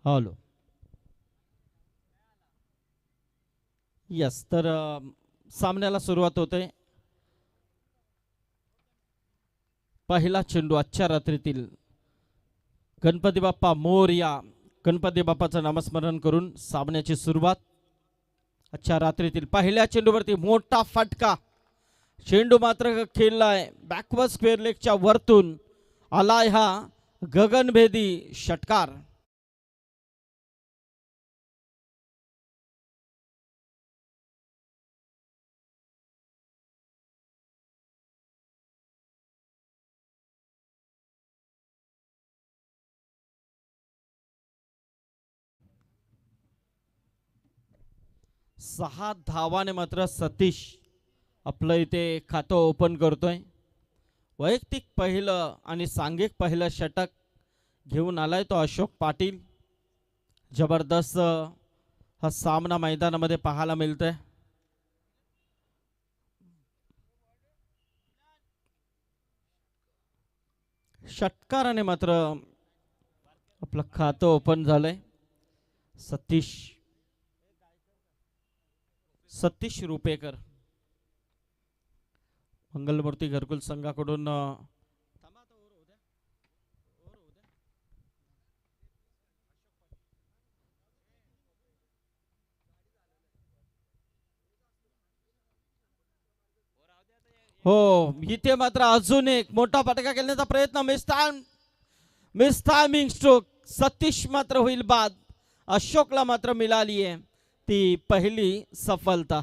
Hello. Yes, तर सामन्याला सुरुवात होते. पहिला चेंडू आजच्या रात्रीतील गणपती बाप्पा मोरया, गणपती बाप्पाचं नामस्मरण करून सामन्याची सुरुवात. आजच्या रात्रीतील पहिल्या चेंडूवरती मोठा फटका. चेंडू मात्र खेळलाय बॅकवर्ड स्क्वेअर लेगच्या वरतून आलाय हा गगनभेदी षटकार. सहा धावाने मात्र सतीश आपलं इथे खातं ओपन करतोय. वैयक्तिक पहिलं आणि सांघिक पहिलं षटक घेऊन आलाय तो अशोक पाटील. जबरदस्त हा सामना मैदानामध्ये पाहायला मिळतोय. षटकाराने मात्र आपलं खातं ओपन झालंय. सतीश सतीश रुपेकर मंगलमूर्ती घरकुल संघाकडून हो, इथे मात्र अजून एक मोठा फटका खेळण्याचा प्रयत्न. Miss timing stroke. सतीश मात्र होईल बाद. अशोकला मात्र मिळाली आहे ती पहिली सफलता.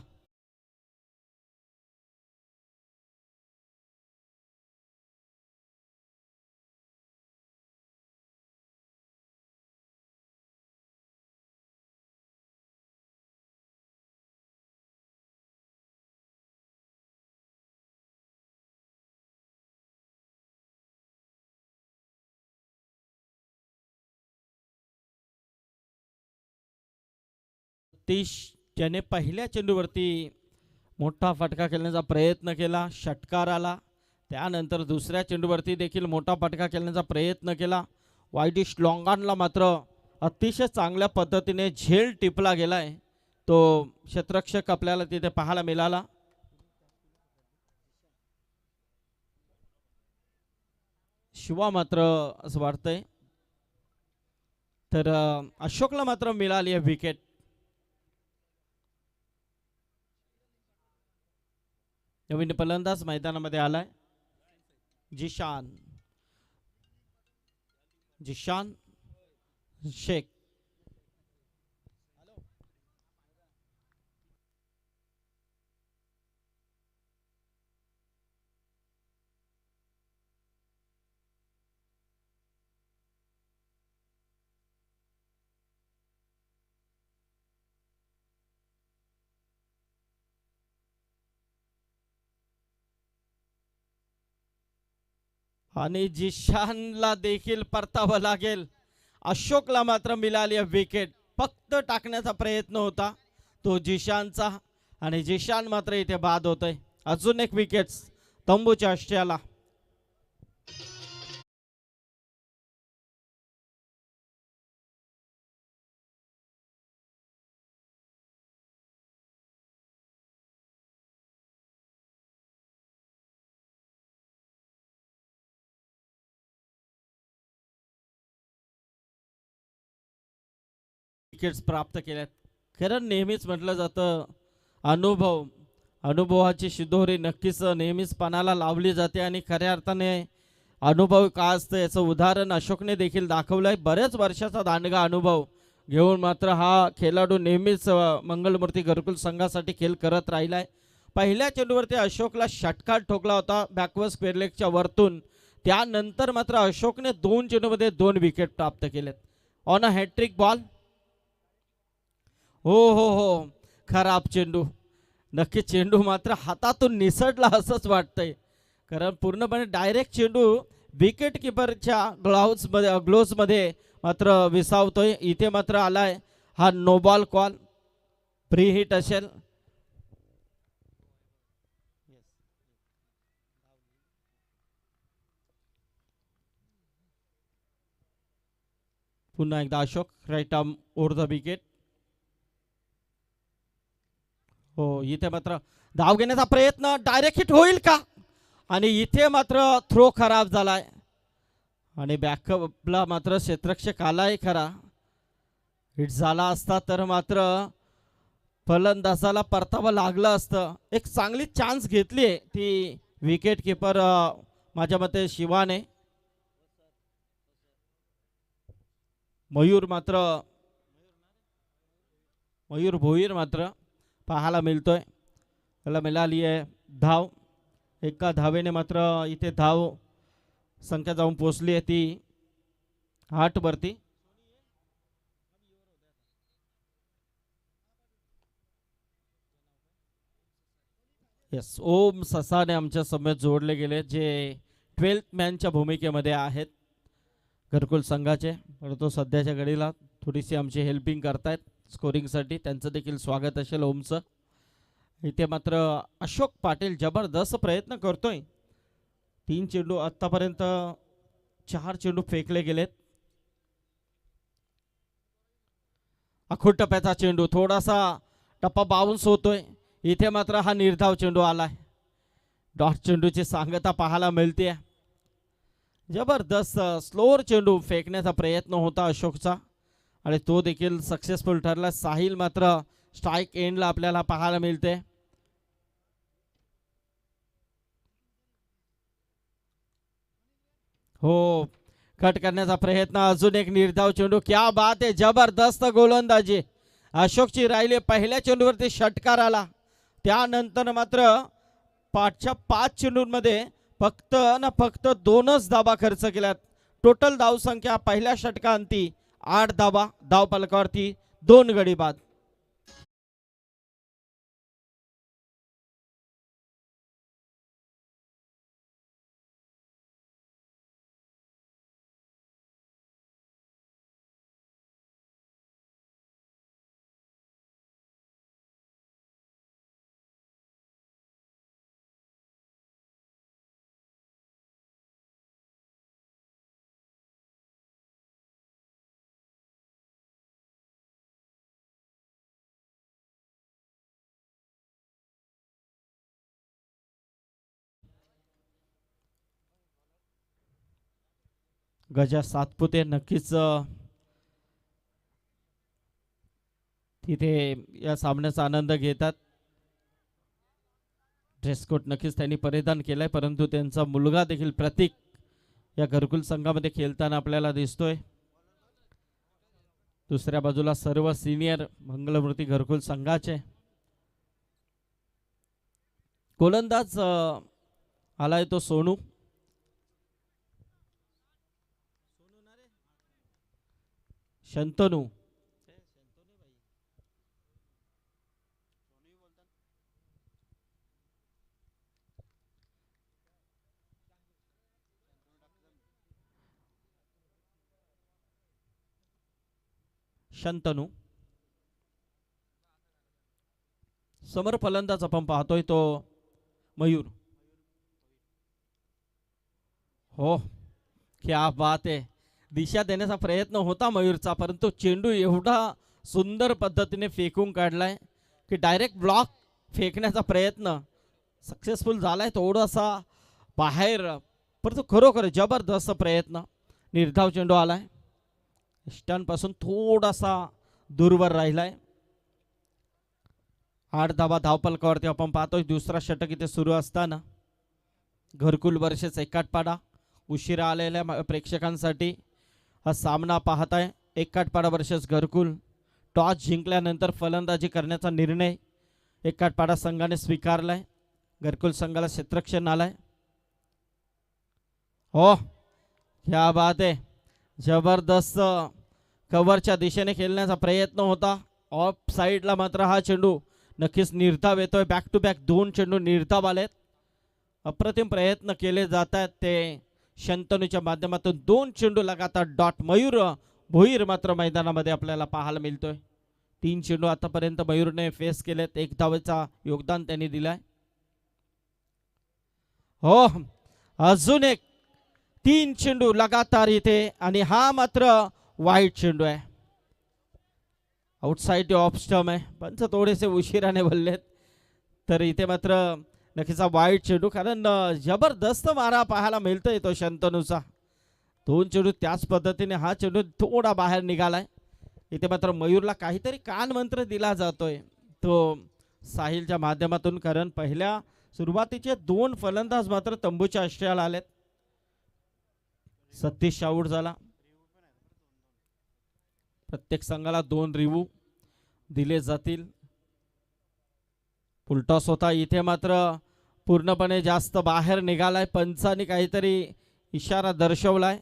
सतीश ज्याने पहिल्या चेंडूवरती मोठा फटका खेळण्याचा प्रयत्न केला, षटकार आला. त्यानंतर दुसऱ्या चेंडूवरती देखील मोठा फटका खेळण्याचा प्रयत्न केला. वाईडिश लॉंगानला मात्र अतिशय चांगल्या पद्धतीने झेल टिपला गेलाय. तो क्षेत्ररक्षक आपल्याला तिथे पाहायला मिळाला. शिवा मात्र असं वाटतंय तर अशोकला मात्र मिळाली आहे विकेट. नवीन फलंदाज मैदानामध्ये आलाय जिशान जिशान शेख. आणि जिशानला देखील परतावं लागेल. अशोकला मात्र मिळाली विकेट. फक्त टाकण्याचा प्रयत्न होता तो जिशानचा आणि जिशान मात्र इथे बाद होतोय. अजून एक विकेट तंबूच्या आष्ट्याला. विकेट्स प्राप्त केल्यात. कारण नेहमीच म्हटलं जातं अनुभव अनुभवाची शिदोरी नक्कीच नेहमीच पणाला लावली जाते आणि खऱ्या अर्थाने अनुभव का असतं याचं उदाहरण अशोकने देखील दाखवलंय. बऱ्याच वर्षाचा दांडगा अनुभव घेऊन मात्र हा खेळाडू नेहमीच मंगलमूर्ती घरकुल संघासाठी खेळ करत राहिलाय. पहिल्या चेंडूवरती अशोकला षटकार ठोकला होता बॅकवर्ड स्क्वेअर लेगच्या वरतून. त्यानंतर मात्र अशोकने 2 चेंडूमध्ये 2 विकेट प्राप्त केलेत ऑन अ हॅट्रिक बॉल. हो हो हो, खराब चेंडू. नक्की चेंडू मात्र हातातून निसटला असंच वाटतंय. कारण पूर्णपणे डायरेक्ट चेंडू विकेट किपरच्या ग्लोव्जमध्ये मात्र विसावतोय. इथे मात्र आलाय हा no ball call. Free hit असेल. पुन्हा एकदा Ashok right arm over the wicket. हो इथे मात्र धाव घेण्याचा प्रयत्न डायरेक्ट हिट होईल का आणि इथे मात्र थ्रो खराब झालाय आणि बॅकअपला मात्र क्षेत्ररक्षक आलाय खरा. हिट झाला असता तर मात्र फलंदाजाला परतावं लागलं असतं. एक चांगली चान्स घेतली आहे ती विकेट किपर माझ्या मते शिवाने. मयूर भोईर मात्र पाहायला मिळतोय. त्याला मिळाली आहे धाव. एका धावेने मात्र इथे धाव संख्या जाऊन पोचली आहे ती 8 वरती. येस ओम ससाने आमच्या समेत जोडले गेले जे 12th मॅनच्या भूमिकेमध्ये आहेत घरकुल संघाचे. परंतु सध्याच्या घडीला थोडीशी आमची हेल्पिंग करतायत स्कोरिंगसाठी. त्यांचं देखील स्वागत असेल ओमचं. इथे मात्र अशोक पाटील जबरदस्त प्रयत्न करतोय. 3 चेंडू आतापर्यंत 4 चेंडू फेकले गेलेत. अखोट टप्प्याचा चेंडू थोडासा टप्पा बाउन्स होतोय. इथे मात्र हा निर्धाव चेंडू आलाय. डॉट चेंडूची सांगता पाहायला मिळते. जबरदस्त स्लोअर चेंडू फेकण्याचा प्रयत्न होता अशोकचा आणि तो देखील सक्सेसफुल ठरला. साहिल मात्र स्ट्राईक एंडला आपल्याला पाहायला मिळते. हो कट करण्याचा प्रयत्न. अजून एक निर्धाव चेंडू. क्या बात आहे. जबरदस्त गोलंदाजी अशोकची राहिली. पहिल्या चेंडूवरती षटकार आला. त्यानंतर मात्र पाठच्या 5 चेंडूंमध्ये फक्त 2च धाबा खर्च केल्यात. टोटल धावसंख्या पहिल्या षटकांती 8 धाबा. धाव फलकावरती 2 गडी बाद. गजा सातपुते नक्कीच तिथे या सामन्याचा आनंद घेतात. ड्रेसकोट नक्कीच त्यांनी परिधान केलाय परंतु त्यांचा मुलगा देखील प्रतीक या घरकुल संघामध्ये खेळताना आपल्याला दिसतोय. दुसऱ्या बाजूला सर्व सिनियर मंगलमूर्ती घरकुल संघाचे गोलंदाज आलाय तो सोनू. शंतनू शंतनू समोर फलंदाज आपण पाहतोय तो मयूर. हो क्या बात आहे. दिशा देण्याचा प्रयत्न होता मयूरचा परंतु चेंडू एवढा सुंदर पद्धतीने फेकून काढलाय की डायरेक्ट ब्लॉक फेकण्याचा प्रयत्न सक्सेसफुल झालाय. थोडासा बाहेर परंतु खरोखर जबरदस्त प्रयत्न. निर्धाव चेंडू आलाय. इष्टांपासून थोडासा दूरवर राहिलाय. 8 धावा धावफलकावरती आपण पाहतोय. दुसरा षटक इथे सुरू असताना घरकुल वर्सेस एकाटपाडा. उशिरा आलेल्या प्रेक्षकांसाठी हा सामना पाहताय. एकाटपाडा वर्सेस घरकुल. टॉस जिंकल्यानंतर फलंदाजी करण्याचा निर्णय एकाटपाडा संघाने स्वीकारलाय. घरकुल संघाला क्षेत्ररक्षण आलाय. हो क्या बात आहे. जबरदस्त कव्हरच्या दिशेने खेळण्याचा प्रयत्न होता. ऑफ साईडला मात्र हा चेंडू नक्कीच निर्धाव येतोय. बॅक टू बॅक 2 चेंडू निर्धाव आलेत. अप्रतिम प्रयत्न केले जात आहेत ते शंतनूच्या माध्यमातून. 2 चेंडू लगातार डॉट. मयूर भोईर मात्र मैदानामध्ये आपल्याला पाहायला मिळतोय. 3 चेंडू आतापर्यंत मयूरने फेस केलेत. 1 धावेचा योगदान त्यांनी दिलाय. हो अजून एक 3 चेंडू लगातार इथे आणि हा मात्र वाईट चेंडू आहे, आउटसाइड ऑफ स्टंप आहे. पंच थोडेसे उशिराने बोललेत, तर इथे मात्र नक्कीच वाईट चेंडू, कारण जबरदस्त मारा पाहायला मिळतोय तो शंतनूचा. दोन चेंडू त्याच पद्धतीने, हा चेंडू थोडा बाहेर निघालाय. इथे मात्र मयूरला काहीतरी कान मंत्र दिला जातोय तो साहिलच्या माध्यमातून, कारण पहिल्या सुरुवातीचे 2 फलंदाज मात्र तंबूच्या आश्रयाला आलेत. सतीश आऊट झाला. प्रत्येक संघाला 2 रिव्यू दिले जातील. फुलटॉस होता, इथे मात्र पूर्णपणे जास्त बाहेर निघालाय. पंचांनी काहीतरी इशारा दर्शवलाय.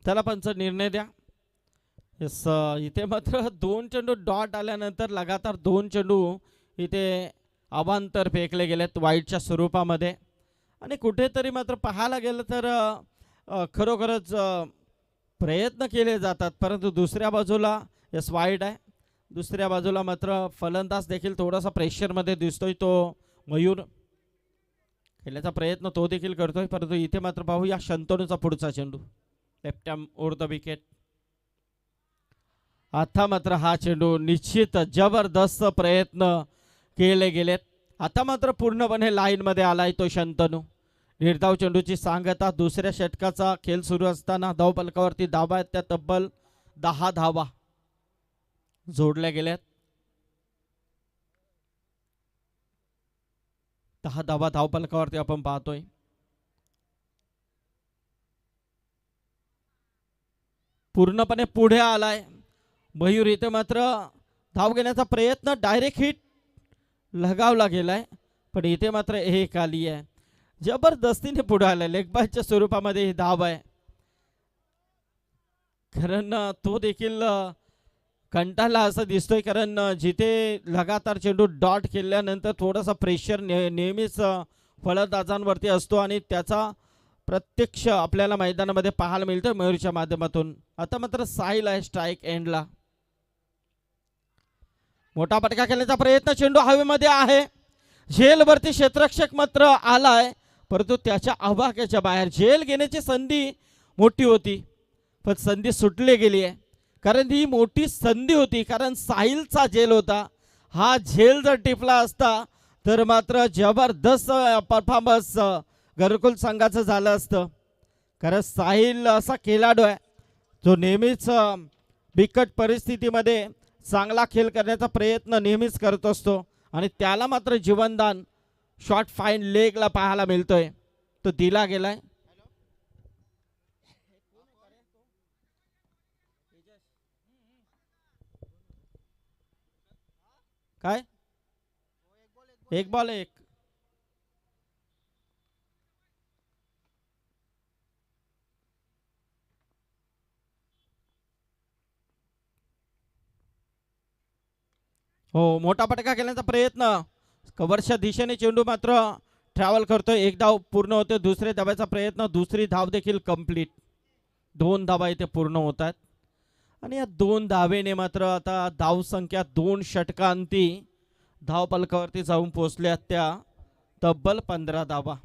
त्याला पंच निर्णय द्या. यस, इथे मात्र 2 चेंडू डॉट आल्यानंतर लगातार 2 चेंडू इथे अवांतर फेकले गेलेत वाईटच्या स्वरूपामध्ये. आणि कुठेतरी मात्र पाहायला गेलं तर खरोखरच प्रयत्न केले जातात, परंतु दुसऱ्या बाजूला यस वाईट आहे. दुसऱ्या बाजूला मात्र फलंदाज देखील थोडासा प्रेशरमध्ये दिसतोय. तो मयूर खेळण्याचा प्रयत्न तो देखील करतोय, परंतु इथे मात्र पाहूया शंतनूचा पुढचा चेंडू, left arm over the wicket. आता मात्र हा चेंडू निश्चित जबरदस्त प्रयत्न केले गेलेत. आता मात्र पूर्णपणे लाईन मध्ये आलाय तो शंतनू. निर्धाव चेंडूची सांगता. दुसऱ्या षटकाचा खेळ सुरू असताना धावफलकावरती धावा आहेत त्या तब्बल 10 धावा जोडल्या गेल्यात. 10 धावा धावफलकावरती आपण पाहतोय. पूर्णपणे पुढे आलाय मयूर. इथे मात्र धाव घेण्याचा प्रयत्न, डायरेक्ट हिट लगावला गेलाय, पण इथे मात्र एक आली आहे. जबरदस्तीने पुढे आलाय. लेग बायच्या स्वरूपामध्ये ही धाव आहे, कारण तो देखील कंटाळला असं दिसतोय, कारण जिथे लगातार चेंडू डॉट केल्यानंतर थोडासा प्रेशर नेहमीच फलंदाजांवरती असतो आणि त्याचा प्रत्यक्ष आपल्याला मैदानामध्ये पाहायला मिळतोय मयूरच्या माध्यमातून. आता मात्र साहिल आहे स्ट्राईक एंडला. मोठा फटका खेळण्याचा प्रयत्न, चेंडू हवेमध्ये आहे. झेलवरती क्षेत्ररक्षक मात्र आलाय, परंतु त्याच्या आवाक्याच्या बाहेर. झेल घेण्याची संधी मोठी होती, पण संधी सुटली गेली आहे, कारण ही मोठी संधी होती, कारण साहिलचा झेल होता. हा झेल जर टिपला असता तर मात्र जबरदस्त परफॉर्मन्स घरकुल संघाचं झालं असतं. कारण साहिल असा खेळाडू आहे जो नेहमीच बिकट परिस्थितीमध्ये चांगला खेळ करण्याचा प्रयत्न नेहमीच करत असतो, आणि त्याला मात्र जीवनदान शॉर्ट फाईन लेगला पाहायला मिळतोय. तो दिला गेलाय. काय एक बॉल एक. हो, मोठा फटका खेळण्याचा प्रयत्न, कव्हरच्या दिशेने चेंडू मात्र ट्रॅव्हल करतोय. एक धाव पूर्ण होते. दुसरे धावाचा प्रयत्न, दुसरी धाव देखील कंप्लीट. 2 धावा इथे पूर्ण होतात, आणि या 2 धावेने मात्र आता धाव संख्या 2 षटकांती धावफलकावरती जाऊन पोहोचल्या त्या तब्बल 15 धावा.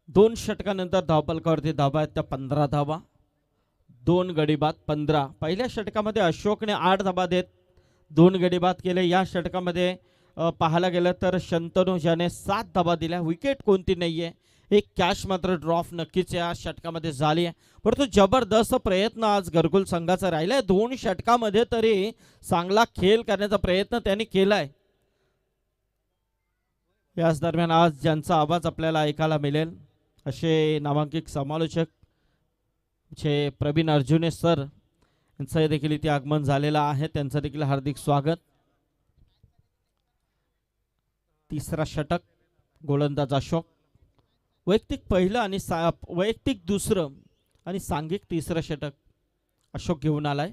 दोन षटकानंतर धावफलकावरती धावा आहेत त्या 15 धावा. 2 गडी बाद 15. पहिल्या षटकामध्ये अशोकने 8 धावा देत 2 गडी बाद केले. या षटकामध्ये पाहायला गेलं तर शंतनू ज्याने 7 धावा दिल्या. विकेट कोणती नाहीये. एक कॅच मात्र ड्रॉप नक्कीच या षटकामध्ये झाली आहे, परंतु जबरदस्त प्रयत्न आज घरकुल संघाचा राहिलाय. 2 षटकामध्ये तरी चांगला खेळ करण्याचा प्रयत्न त्यांनी केलाय. याच दरम्यान आज ज्यांचा आवाज आपल्याला ऐकायला मिळेल असे नामांकित समालोचक जे प्रवीण अर्जुने सर यांचं देखील इथे आगमन झालेलं आहे, त्यांचं देखील हार्दिक स्वागत. तिसरा षटक गोलंदाज अशोक, वैयक्तिक पहिलं आणि वैयक्तिक दुसरं आणि सांघिक तिसरं षटक अशोक घेऊन आलाय.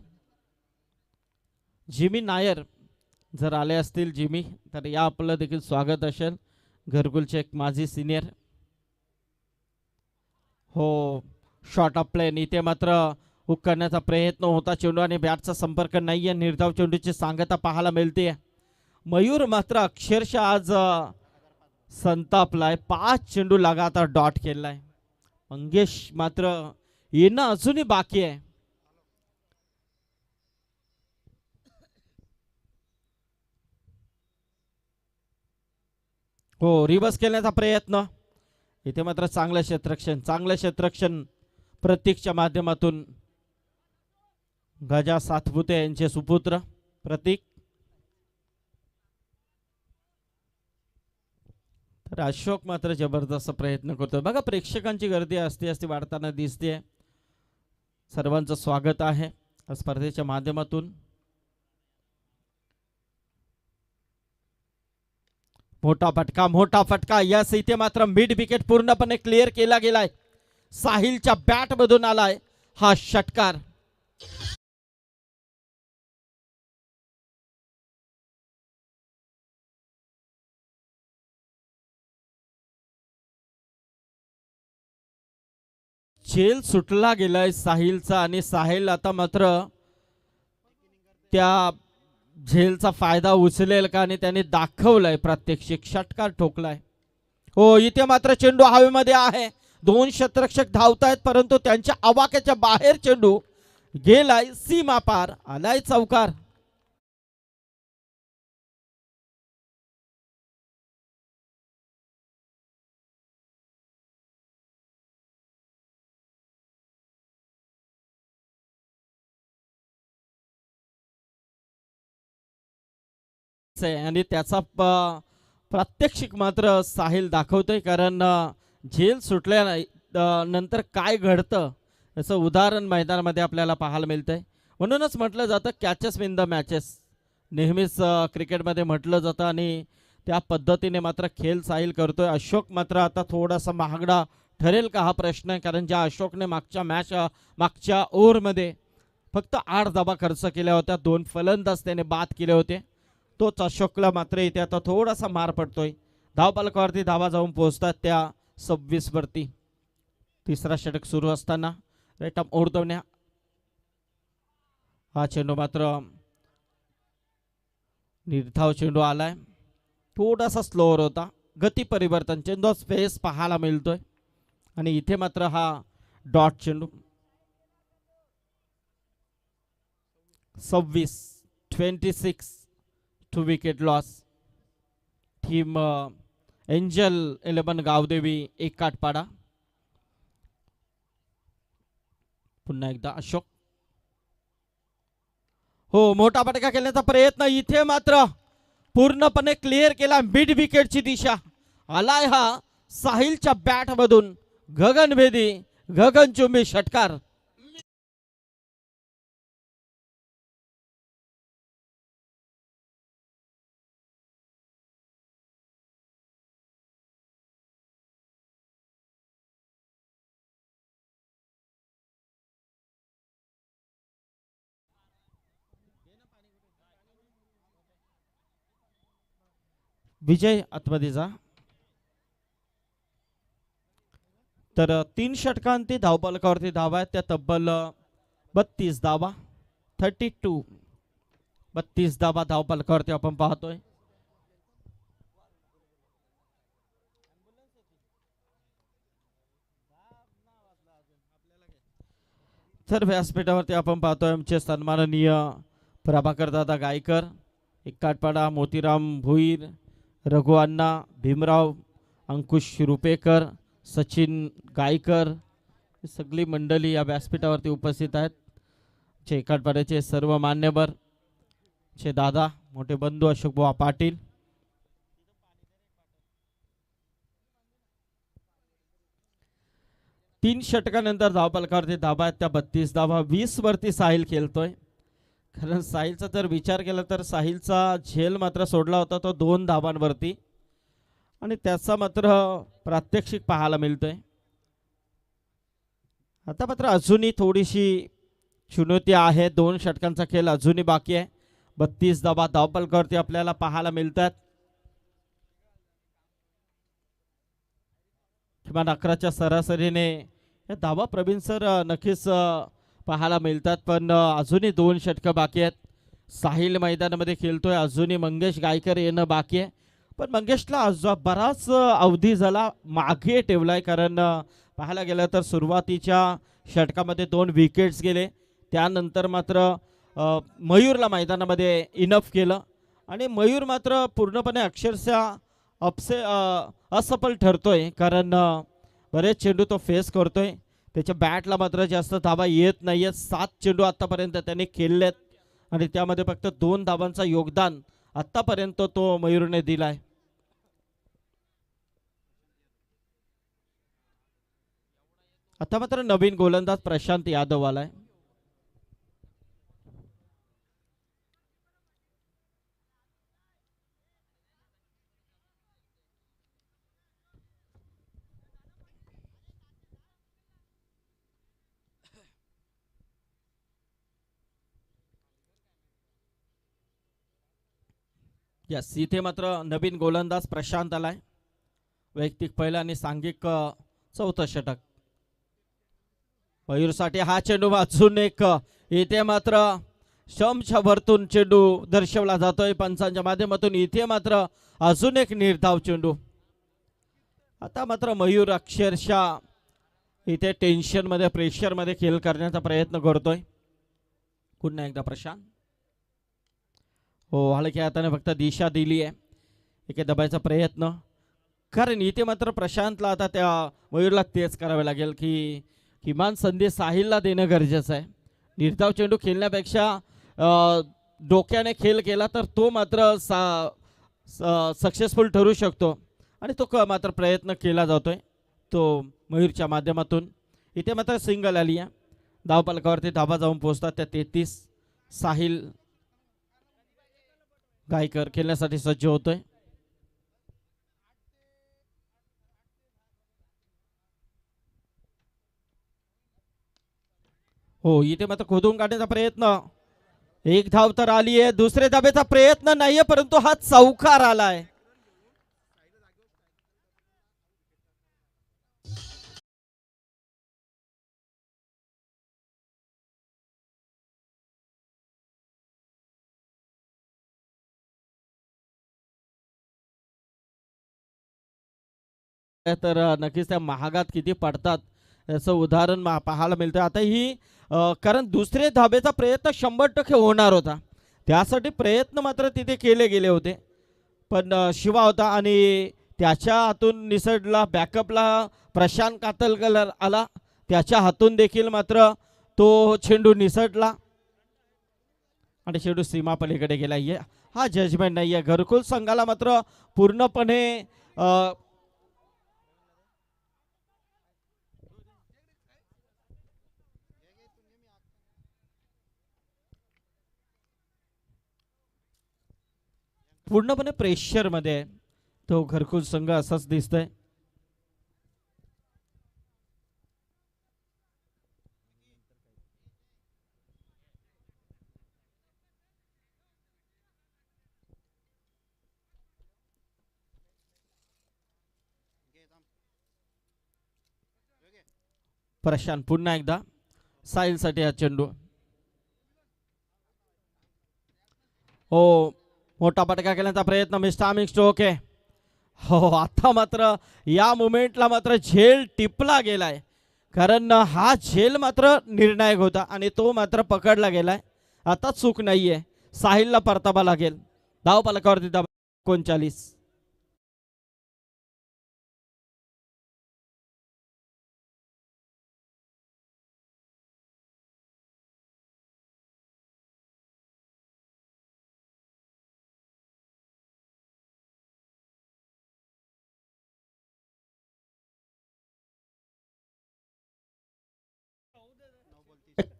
जिमी नायर जर आले असतील जिमी तर या आपलं देखील स्वागत असेल. घरकुलचे एक माजी सिनियर. हो, शॉर्ट ऑफ प्लेन इथे मात्र हुक करण्याचा प्रयत्न होता चेंडू आणि बॅटचा संपर्क नाहीये. निर्धाव चेंडूची सांगता पाहायला मिळते. मयूर मात्र अक्षरशः आज संतापलाय. 5 चेंडू लगातार डॉट केलाय. मंगेश मात्र येणं अजूनही बाकी आहे. हो, रिवर्स केल्याचा प्रयत्न. इथे मात्र चांगलं क्षेत्ररक्षण प्रतीकच्या माध्यमातून. गजा सातपुते यांचे सुपुत्र प्रतीक. तर अशोक मात्र जबरदस्त प्रयत्न करतोय. बघा प्रेक्षकांची गर्दी असते वाढताना दिसते. सर्वांचं स्वागत आहे स्पर्धेच्या माध्यमातून. मोठा फटका यस. इथे मात्र मिड विकेट पूर्णपणे क्लिअर केला गेलाय. साहिलच्या बॅट मधून आलाय हा षटकार. झेल सुटला गेलाय साहिलचा आणि साहिल आता मात्र त्या झेलचा फायदा उचलेल का आणि त्याने दाखवलाय. प्रात्यक्षिक षटकार ठोकलाय. हो, इथे मात्र चेंडू हवेमध्ये आहे. 2 क्षेत्ररक्षक धावतायत परंतु त्यांच्या आवाक्याच्या बाहेर चेंडू गेलाय. सीमा पार आलाय चौकार. आणि त्याचा प्रात्यक्षिक मात्र साहिल दाखवतोय. कारण झेल सुटल्या नंतर काय घडतं याचं उदाहरण मैदानामध्ये आपल्याला पाहायला मिळतंय. म्हणूनच म्हटलं जातं कॅचेस विन द मॅचेस. नेहमीच क्रिकेटमध्ये म्हटलं जातं आणि त्या पद्धतीने मात्र खेळ साहिल करतोय. अशोक मात्र आता थोडासा महागडा ठरेल का हा प्रश्न आहे. कारण ज्या अशोकने मागच्या ओव्हरमध्ये फक्त 8 धावा खर्च केल्या होत्या, 2 फलंदाज त्याने बाद केले होते. तोच अशोकला मात्र इथे आता थोडासा मार पडतोय. धावफलकावरती धावा जाऊन पोहोचतात त्या 26 वरती. तिसरा षटक सुरू असताना रेटम ओढवण्या हा चेंडू मात्र निर्धाव चेंडू आलाय. थोडासा स्लोअर होता. गती परिवर्तन चेंडू स्पेस पाहायला मिळतोय आणि इथे मात्र हा डॉट चेंडू. 26 two wicket loss. Team Angel 11 Gavdevi एक काटपाडा. पुन्हा एकदा अशोक. हो, मोठा फटका खेळण्याचा प्रयत्न. इथे मात्र पूर्णपणे क्लिअर केला. मिड विकेटची दिशा आलाय हा साहिलच्या बॅट मधून. गगनभेदी गगनचुंबी षटकार. विजय आतमध्ये जा. तर 3 षटकांती धावफलकावरती धावा आहेत त्या तब्बल 32 धावा. 32 धावा धावफलकावरती आपण पाहतोय. तर व्यासपीठावरती आपण पाहतोय आमचे सन्माननीय प्रभाकर दादा गायकर, एककाटपाडा, मोतीराम भुईर, रघु अण्णा, भीमराव, अंकुश रुपेकर, सचिन गायकर, सगळी मंडळी या व्यासपीठावरती उपस्थित आहेत. चे एककाटपाड्याचे सर्व मान्यवर, चे दादा, मोठे बंधू अशोक बुवा पाटील, 3 षटकानंतर धावफलकावरती धाबा आहेत त्या 32 धावा. 20 वरती साहिल खेळतोय. कारण साहिलचा जर विचार केला तर साहिलचा झेल मात्र सोडला होता तो 2 धावांवरती आणि त्याचा मात्र प्रात्यक्षिक पाहायला मिळतोय. आता मात्र अजूनही थोडीशी चुनौती आहे. 2 षटकांचा खेळ अजूनही बाकी आहे. 32 धावा धावफलकावरती आपल्याला पाहायला मिळतात. किमान 11च्या सरासरीने या धावा प्रवीण सर नक्कीच पाहायला मिळतात. पण अजूनही 2 षटकं बाकी आहेत. साहिल मैदानामध्ये खेळतोय. अजूनही मंगेश गायकर येणं बाकी आहे. पण मंगेशला बराच अवधी झाला मागे ठेवलाय. कारण पाहायला गेलं तर सुरुवातीच्या षटकामध्ये 2 विकेट्स गेले. त्यानंतर मात्र मयूरला मैदानामध्ये इनफ केलं आणि मयूर मात्र पूर्णपणे अक्षरशः असफल ठरतोय. कारण बरेच चेंडू तो फेस करतोय. त्याच्या बॅटला मात्र जास्त धावा येत नाही आहेत. 7 चेंडू आत्तापर्यंत त्याने खेळलेत आणि त्यामध्ये फक्त 2 धावांचा योगदान आत्तापर्यंत तो मयूरने दिलाय. आता मात्र नवीन गोलंदाज प्रशांत यादव आलाय. यस, इथे मात्र नवीन गोलंदाज प्रशांत आलाय. वैयक्तिक पहिलं आणि सांघिक चौथं षटक मयूरसाठी. हा चेंडू वाचून एक इथे मात्र शमच्या वरतून चेंडू दर्शवला जातोय पंचांच्या माध्यमातून. इथे मात्र अजून एक निर्धाव चेंडू. आता मात्र मयूर अक्षरशः इथे टेन्शनमध्ये प्रेशरमध्ये खेळ करण्याचा प्रयत्न करतोय. पुन्हा एकदा प्रशांत. हो, हलक्या हाताने फक्त दिशा दिली आहे. एके दबायचा प्रयत्न. कारण इथे मात्र प्रशांतला आता त्या मयूरला तेच करावे लागेल की किमान संधी साहिलला देणं गरजेचं आहे. निर्धाव चेंडू खेळण्यापेक्षा डोक्याने खेळ केला तर तो मात्र सक्सेसफुल ठरू शकतो आणि तो मात्र प्रयत्न केला जातोय तो मयूरच्या माध्यमातून. इथे मात्र सिंगल आली आहे. धावफलकावरती धावा जाऊन पोहोचतात त्या 33. साहिल गायकर खेळण्यासाठी सज्ज होतोय. हो, इथे मात्र खोदून काढण्याचा प्रयत्न. एक धाव तर आली आहे. दुसरे धावेचा प्रयत्न नाहीये परंतु हा चौकार आलाय. तर नक्कीच त्या महागात किती पडतात याचं उदाहरण पाहायला मिळतं. आता ही कारण दुसरे धाबेचा प्रयत्न 100% होणार होता. त्यासाठी प्रयत्न मात्र तिथे केले गेले होते. पण शिवा होता आणि त्याच्या हातून निसटला. बॅकअपला प्रशांत कातलकर आला. त्याच्या हातून देखील मात्र तो चेंडू निसटला आणि चेंडू सीमा पलीकडे गेला. हा जजमेंट नाही आहे. घरकुल संघाला मात्र पूर्णपणे पूर्णपणे प्रेशरमध्ये आहे तो घरकुल संघ असाच दिसतोय. प्रशांत पुन्हा एकदा साहिलसाठी हा चेंडू. हो, मोठा पटका केल्याचा प्रयत्न मिस्टामिंग स्ट्रोक आहे. हो, आता मात्र या मुमेंटला मात्र झेल टिपला गेलाय. कारण हा झेल मात्र निर्णायक होता आणि तो मात्र पकडला गेलाय. आता चूक नाहीये. साहिलला परतावा लागेल. धाव फलकावरती 39.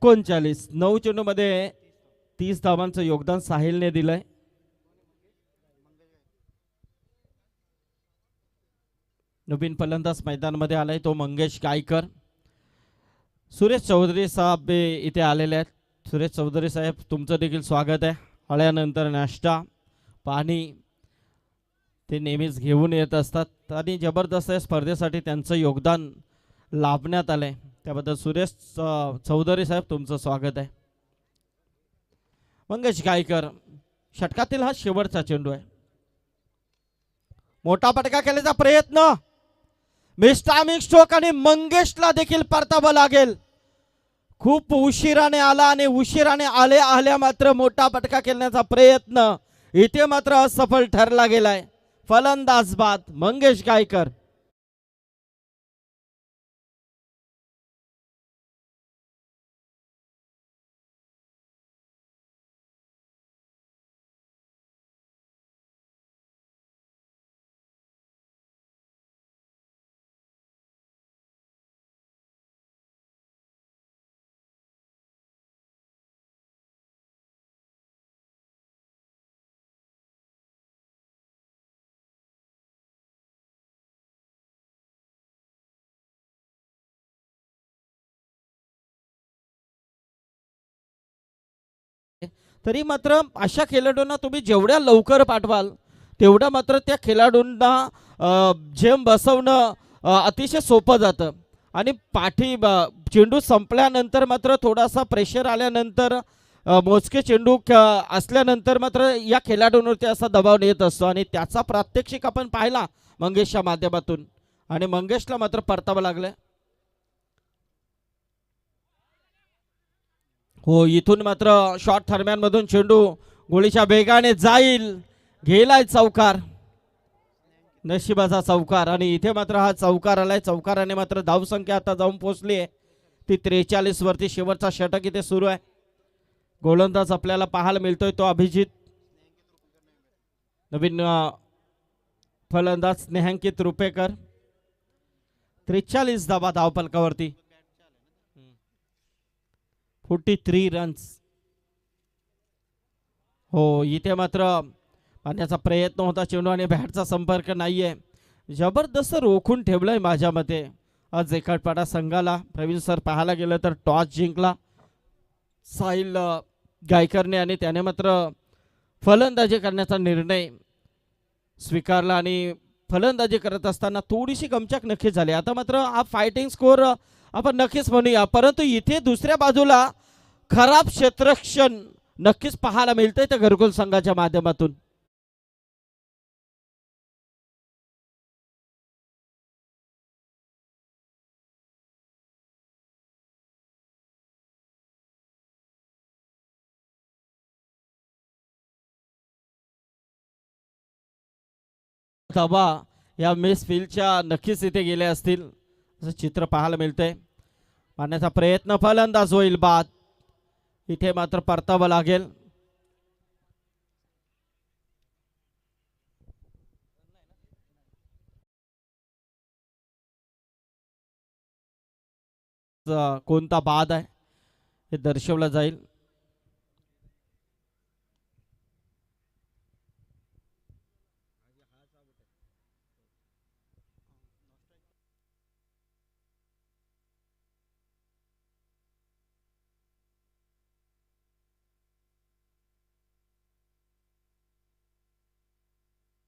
39 9 चेंडूमध्ये 30 धावांचं योगदान साहिलने दिलंय. नवीन फलंदाज मैदानामध्ये आलाय तो मंगेश गायकर. सुरेश चौधरी साहेब इथे आलेले आहेत. सुरेश चौधरी साहेब तुमचं देखील स्वागत आहे. हळ्यानंतर नाश्ता पाणी ते नेहमीच घेऊन येत असतात आणि जबरदस्त स्पर्धेसाठी त्यांचं योगदान लाभण्यात आलंय. त्याबद्दल सुरेश चौधरी साहेब तुमचं स्वागत आहे. मंगेश गायकर षटकातील हा शेवटचा चेंडू आहे. मोठा फटका केल्याचा प्रयत्न मिस्टामिक स्ट्रोक आणि मंगेशला देखील परतावं लागेल. खूप उशिराने आला आणि उशिराने आल्या मात्र मोठा फटका खेळण्याचा प्रयत्न इथे मात्र असफल ठरला गेलाय. फलंदाज बाद मंगेश गायकर. तरी मात्र अशा खेळाडूंना तुम्ही जेवढ्या लवकर पाठवाल तेवढ्या मात्र त्या खेळाडूंना जेम बसवणं अतिशय सोपं जातं. आणि चेंडू संपल्यानंतर मात्र थोडासा प्रेशर आल्यानंतर मोजके चेंडू असल्यानंतर मात्र या खेळाडूंवरती असा दबाव येत असतो आणि त्याचा प्रात्यक्षिक आपण पाहिला मंगेशच्या माध्यमातून आणि मंगेशला मात्र परतावं लागलं. हो इथून मात्र शॉर्ट थर्मॅन मधून चेंडू गोळीच्या वेगाने जाईल. गेलाय चौकार. नशिबाचा चौकार आणि इथे मात्र हा चौकार आलाय. चौकाराने मात्र धावसंख्या आता जाऊन पोहोचली आहे ती 43 वरती. शेवटचा षटक इथे सुरू आहे. गोलंदाज आपल्याला पाहायला मिळतोय तो अभिजित. नवीन फलंदाज स्नेहांकित रुपेकर. 43 धावा धावफलकावरती. 43 रन्स. हो इथे मात्र पाण्याचा प्रयत्न होता चेंडू आणि बॅटचा संपर्क नाहीये. जबरदस्त रोखून ठेवलंय माझ्या मते आज एकाडपाडा संघाला. प्रवीण सर पाहायला गेलं तर टॉस जिंकला साहिल गायकरने आणि त्याने मात्र फलंदाजी करण्याचा निर्णय स्वीकारला आणि फलंदाजी करत असताना थोडीशी गमचक नक्कीच झाली. आता मात्र हा फायटिंग स्कोर आपण नक्कीच म्हणूया, परंतु इथे दुसऱ्या बाजूला खराब क्षेत्ररक्षण नक्कीच पाहायला मिळतंय त्या घरकुल संघाच्या माध्यमातून. धावा या मिस फील्डच्या नक्कीच इथे गेले असतील असं चित्र पाहायला मिळतंय. मारण्याचा प्रयत्न फलंदाज होईल बाद. इथे मात्र परतावं लागेल. कोणता बाद आहे हे दर्शवलं जाईल.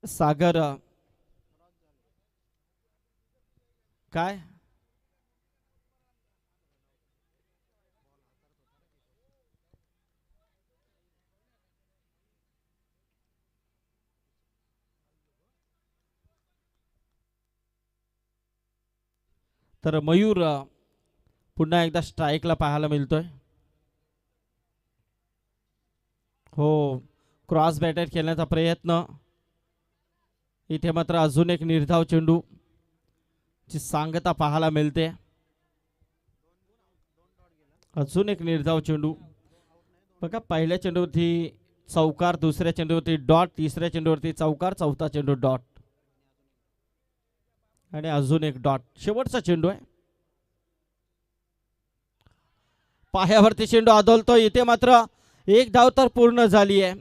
सागर काय तर मयूर पुन्हा एकदा स्ट्राईकला पाहायला मिळतोय. हो क्रॉस बॅटर खेळण्याचा प्रयत्न. इथे मात्र अजून एक निर्धाव चेंडू ची सांगता पाहायला मिळते. अजून एक निर्धाव चेंडू बघा. पहिल्या चेंडूवरती चौकार, दुसऱ्या चेंडूवरती डॉट, तिसऱ्या चेंडूवरती चौकार, चौथा चेंडू डॉट आणि अजून एक डॉट. शेवटचा चेंडू आहे. पायावरती चेंडू आदळतो. इथे मात्र एक धाव तर पूर्ण झाली आहे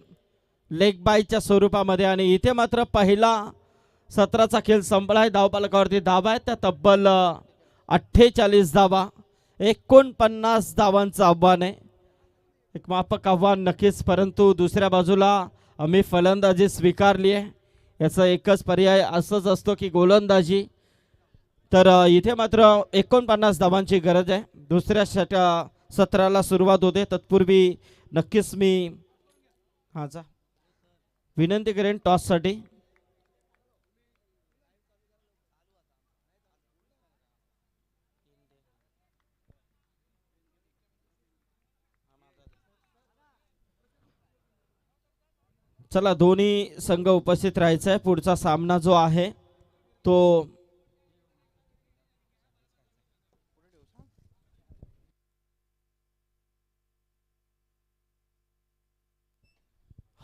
लेग बायच्या स्वरूपामध्ये आणि इथे मात्र पहिला सत्राचा खेळ संपलाय. धावफलकावरती धावा आहे त्या तब्बल 48 धावा. 49 धावांचं आव्हान आहे. एक माफक आव्हान नक्कीच, परंतु दुसऱ्या बाजूला आम्ही फलंदाजी स्वीकारली आहे. याचा एकच पर्याय असंच असतो की गोलंदाजी. तर इथे मात्र 49 धावांची गरज आहे. दुसऱ्या सत्राला सुरुवात होते तत्पूर्वी नक्कीच मी विनंती करेन टॉससाठी. चला दोन्ही संघ उपस्थित राहायचा आहे. पुढचा सामना जो आहे तो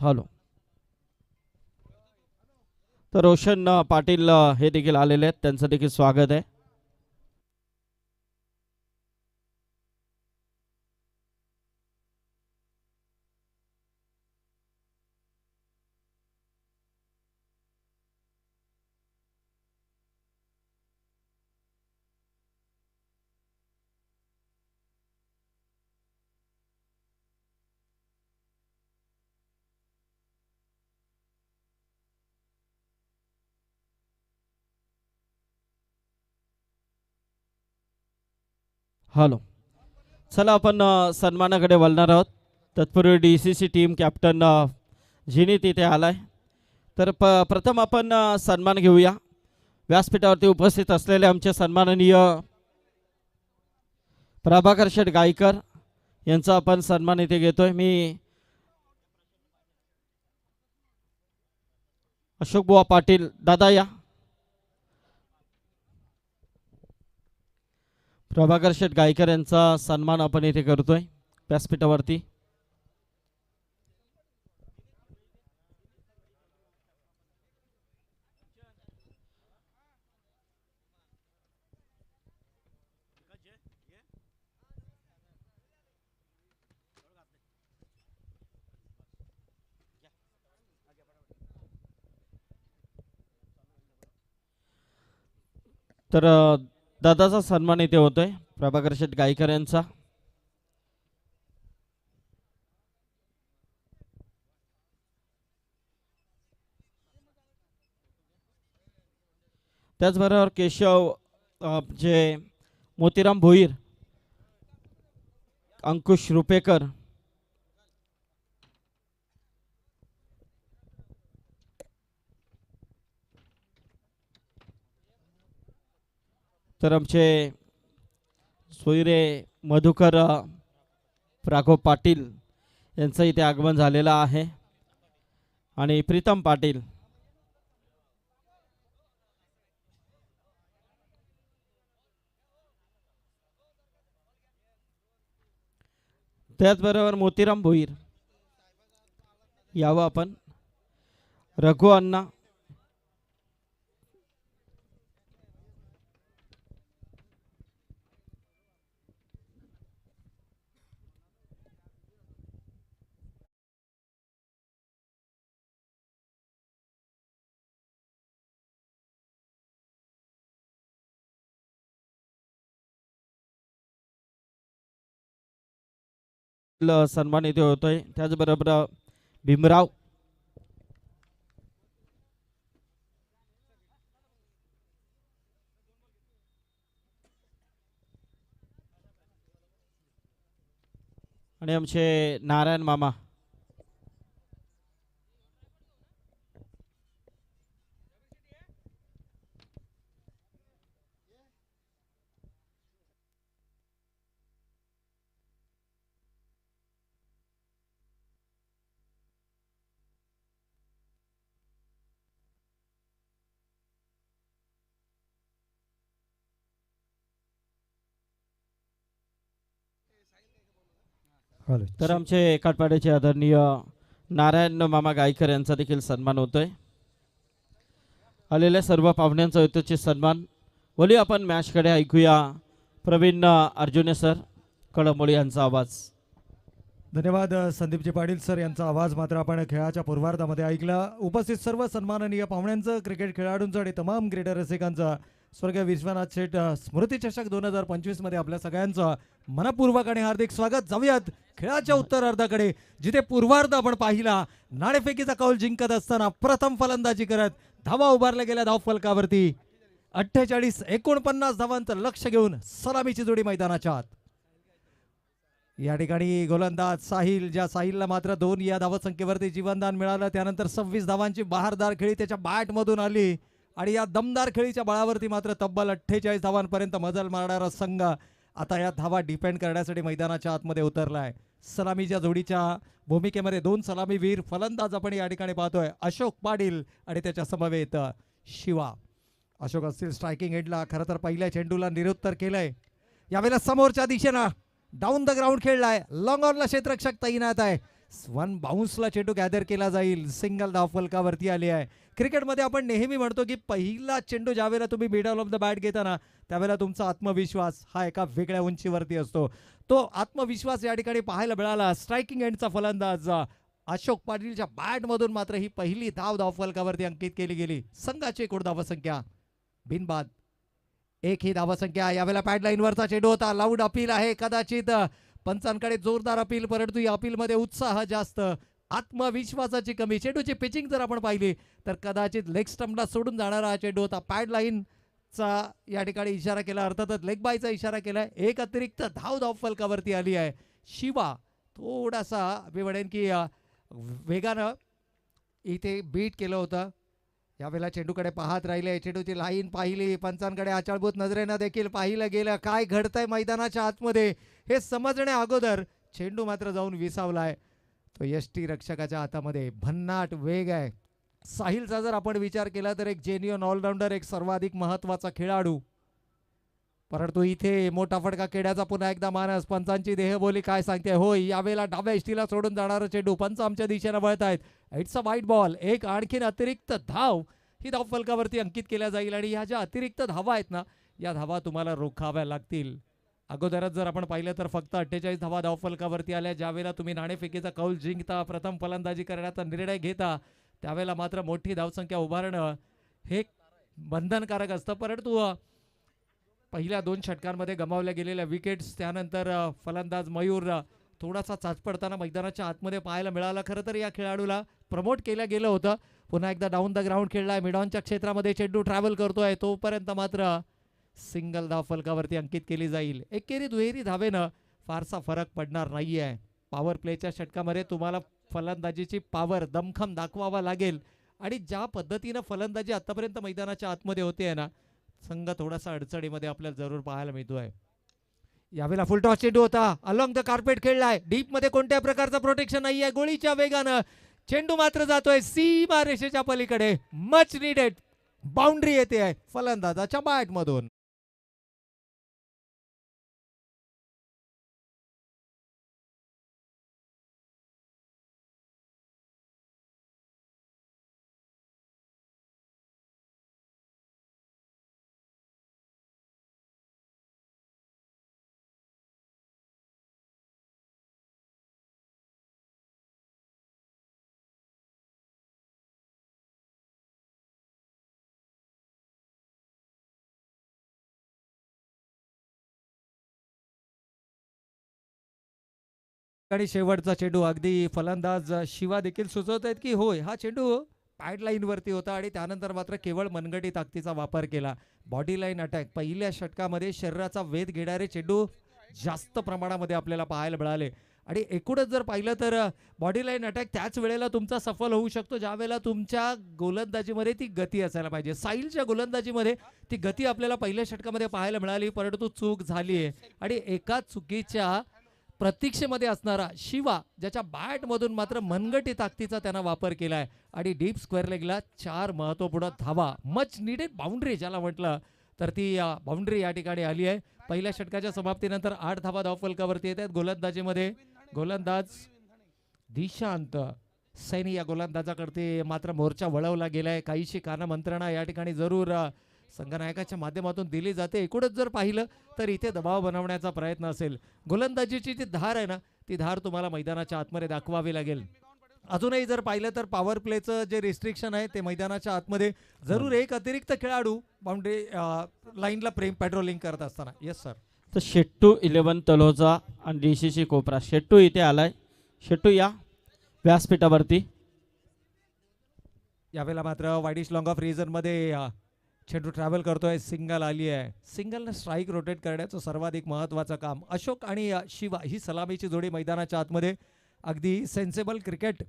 हॅलो तर रोशन पाटील हे देखील आलेले आहेत. त्यांचं देखील स्वागत आहे. हॅलो चला आपण सन्मानाकडे वळणार आहोत. तत्पूर्वी DCC टीम कॅप्टन जिनी तिथे आलाय. तर प्रथम आपण सन्मान घेऊया. व्यासपीठावरती उपस्थित असलेले आमचे सन्माननीय प्रभाकर शेठ गायकर यांचा आपण सन्मान इथे घेतोय. मी अशोक बुवा पाटील दादा या. प्रभाकर शेठ गायकर यांचा सन्मान आपण इथे करतोय व्यासपीठावरती. तर दादाचा सन्मान इथे होतोय प्रभाकर शेठ गायकर यांचा. त्याचबरोबर केशव जे मोतीराम भोईर, अंकुश रुपेकर, तर आमचे सोयरे मधुकर राघव पाटील यांचं इथे आगमन झालेलं आहे आणि प्रीतम पाटील. त्याचबरोबर मोतीराम भोईर यावं आपण. रघु अण्णा, सन्मान इथे होतोय. त्याचबरोबर भीमराव, आणि आमचे नारायण मामा. तर आमचे काटपाड्याचे आदरणीय नारायण मामा गायकर यांचा देखील सन्मान होतोय. आलेल्या सर्व पाहुण्यांचा यथोचित सन्मान. बोलूया आपण मॅचकडे. ऐकूया प्रवीण अर्जुने सर कळंबोली यांचा आवाज. धन्यवाद संदीपजी पाटील सर यांचा आवाज मात्र आपण खेळाच्या पूर्वार्धामध्ये ऐकला. उपस्थित सर्व सन्माननीय पाहुण्यांचं, क्रिकेट खेळाडूंचं आणि तमाम क्रीडा रसिकांचं स्वर्गीय विश्वनाथ शेठ स्मृती चषक 2025 मध्ये आपल्या सगळ्यांचं मनपूर्वक आणि हार्दिक स्वागत. जाऊयात खेळाच्या उत्तरार्धाकडे, जिथे पूर्वार्ध आपण पाहिला नाणेफेकीचा कौल जिंकत असताना प्रथम फलंदाजी करत धावा उभारल्या गेल्या धावफलकावरती 48-49 धावांचं लक्ष घेऊन सलामीची जोडी मैदानाच्या आत. या ठिकाणी गोलंदाज साहिल, ज्या साहिलला मात्र 2 या धावसंख्येवरती जीवनदान मिळालं. त्यानंतर 26 धावांची बहारदार खेळी त्याच्या बॅटमधून आली आणि या दमदार खेळीच्या बळावरती मात्र तब्बल 48 धावांपर्यंत मजल मारणारा संघ आता या धावा डिपेंड करण्यासाठी मैदानाच्या आतमध्ये उतरलाय. सलामीच्या जोडीच्या भूमिकेमध्ये 2 सलामीवीर फलंदाज आपण या ठिकाणी पाहतोय. अशोक पाटील आणि त्याच्या समवेत शिवा. अशोक असतील स्ट्रायकिंग एंडला. खरं तर पहिल्या चेंडूला निरुत्तर केलंय. यावेळेला समोरच्या दिशेनं डाऊन द ग्राउंड खेळलाय. लॉंग ऑनला क्षेत्ररक्षक तैनात आहे. 1 बाउन्सला चेंडू गॅदर केला जाईल. सिंगल धाव फलकावरती आली आहे. क्रिकेटमध्ये आपण नेहमी म्हणतो की पहिला चेंडू ज्यावेळेला तुम्ही मिडल ऑफ द बॅट घेता ना, त्यावेळेला तुमचा आत्मविश्वास हा एका वेगळ्या उंचीवरती असतो. तो आत्मविश्वास या ठिकाणी पाहायला मिळाला. स्ट्रायकिंग एंडचा फलंदाज अशोक पाटीलच्या बॅटमधून मात्र ही पहिली धाव फलकावरती अंकित केली गेली. संघाची एकूण धावसंख्या बिनबाद 1 ही धावसंख्या. यावेळेला पॅडलाईनवरचा चेंडू होता. लाऊड अपील आहे. कदाचित पंचांकडे जोरदार अपील, परंतु या अपीलमध्ये उत्साह जास्त, आत्मविश्वासाची कमी. चेंडूची पिचिंग जर आपण पाहिली तर कदाचित लेग स्टंपला सोडून जाणारा हा चेंडू होता. पॅडलाईनचा या ठिकाणी इशारा केला, अर्थातच लेग बायचा इशारा केलाय. एक अतिरिक्त धाव फलकावरती आली आहे. शिवा थोडासा मी म्हणेन की वेगानं इथे बीट केलं होतं. यावेळेला चेंडूकडे पाहत राहिले. चेंडूची लाईन पाहिली. पंचांकडे आचारभूत नजरेनं देखील पाहिलं गेलं. काय घडतंय मैदानाच्या आतमध्ये हे समजण्या अगोदर चेंडू मात्र जाऊन विसावलाय. तो यष्टी रक्षकाच्या हातामध्ये. भन्नाट वेग आहे साहिलचा. जर आपण विचार केला तर एक जेन्युइन ऑलराऊंडर, एक सर्वाधिक महत्वाचा खेळाडू, परंतु इथे मोठा फटका खेळाचा पुन्हा एकदा मानस. पंचांची देहबोली काय सांगते? होय, यावेळेला डाव्या इष्टीला सोडून जाणारा चेंडू. पंच आमच्या दिशेने वळत आहेत. इट्स अ वाईट बॉल. एक आणखीन अतिरिक्त धाव ही धाव फलकावरती अंकित केल्या जाईल आणि ह्या ज्या अतिरिक्त धावा आहेत ना, या धावा तुम्हाला रोखाव्या लागतील. अगोदरच जर आपण पाहिलं तर फक्त 48 धावा धाव फलकावरती आल्या. ज्यावेळेला तुम्ही नाणेफेकीचा कौल जिंकता, प्रथम फलंदाजी करण्याचा निर्णय घेता, त्यावेळेला मात्र मोठी धावसंख्या उभारणं हे बंधनकारक असतं. परंतु पहिल्या 2 षटकांमध्ये गमावल्या गेलेल्या विकेट्स, त्यानंतर फलंदाज मयूर थोडासा चाचपडताना मैदानाच्या आतमध्ये पाहायला मिळाला. खरं तर या खेळाडूला प्रमोट केलं गेलं होतं. पुन्हा एकदा डाऊन द ग्राउंड खेळलाय. मिडॉनच्या क्षेत्रामध्ये चेंडू ट्रॅव्हल करतोय. तोपर्यंत मात्र सिंगल धाव फलकावरती अंकित केली जाईल. एकेरी दुहेरी धावेनं फारसा फरक पडणार नाहीये. पॉवर प्लेच्या षटकामध्ये तुम्हाला फलंदाजीची पॉवर, दमखम दाखवावा लागेल आणि ज्या पद्धतीनं फलंदाजी आतापर्यंत मैदानाच्या आतमध्ये होते ना, संघ थोडासा अडचणीमध्ये आपल्याला जरूर पाहायला मिळतोय. यावेळेला फुलटॉस चेंडू होता. अलॉंग द कार्पेट खेळलाय. डीप मध्ये कोणत्या प्रकारचं प्रोटेक्शन नाहीये. गोळीच्या वेगानं चेंडू मात्र जातोय सीमा रेषेच्या पलीकडे. मच नीडेड बाउंड्री येते आहे फलंदाजाच्या बॅटमधून. आणि शेवटचा चेंडू. अगदी फलंदाज शिवा देखील सुचवत आहेत की होय, हा चेंडू पॅड लाईन वरती होता आणि त्यानंतर मात्र केवळ मनगटी ताकदीचा वापर केला. बॉडी लाईन अटॅक पहिल्या षटकामध्ये शरीराचा वेध घेणारे चेंडू जास्त प्रमाणामध्ये आपल्याला पाहायला मिळाले आणि एकूणच जर पाहिलं तर बॉडी लाईन अटॅक त्याच वेळेला तुमचा सफल होऊ शकतो ज्या वेळेला तुमच्या गोलंदाजीमध्ये ती गती असायला पाहिजे. साहिलच्या गोलंदाजीमध्ये ती गती आपल्याला पहिल्या षटकामध्ये पाहायला मिळाली, परंतु चूक झाली आहे आणि एका चुकीच्या प्रतीक्षेमध्ये असणारा शिवा, ज्याच्या बॅटमधून मात्र मनगटी ताकदीचा त्यानं वापर केलाय आणि डीप स्क्वेअर लेगला 4 महत्वपूर्ण धावा, मच निडेड बाउंड्री ज्याला म्हटलं तर ती बाउंड्री या ठिकाणी आली आहे. पहिल्या षटकाच्या समाप्तीनंतर 8 धावा धावफलकावरती येत आहेत. गोलंदाजीमध्ये गोलंदाज दिशांत सैनी या गोलंदाजाकडे मात्र मोर्चा वळवला गेलाय. काहीशी कानमंत्रणा या ठिकाणी जरूर संघनायकाच्या माध्यमातून दिली जाते. एकूणच जर पाहिलं तर इथे दबाव बनवण्याचा प्रयत्न असेल. गोलंदाजीची जी धार आहे ना, ती धार तुम्हाला मैदानाच्या आतमध्ये दाखवावी लागेल. अजूनही जर पाहिलं तर पॉवर प्लेचं जे रिस्ट्रिक्शन आहे ते मैदानाच्या आतमध्ये जरूर एक अतिरिक्त खेळाडू बाउंड्री लाईनला पेट्रोलिंग करत असताना. Yes sir. तर शेट्टू 11 तलोजा आणि DCC कोपरा. शेट्टू इथे आलाय. शेट्टू या व्यासपीठावरती. यावेळेला मात्र वाईडिश लॉंग ऑफ मध्ये चेंडू ट्रॅव्हल करतोय. सिंगल आली आहे. सिंगलने स्ट्राईक रोटेट करण्याचं सर्वाधिक महत्त्वाचं काम. अशोक आणि शिवा ही सलामीची जोडी मैदानाच्या आतमध्ये अगदी सेन्सेबल क्रिकेट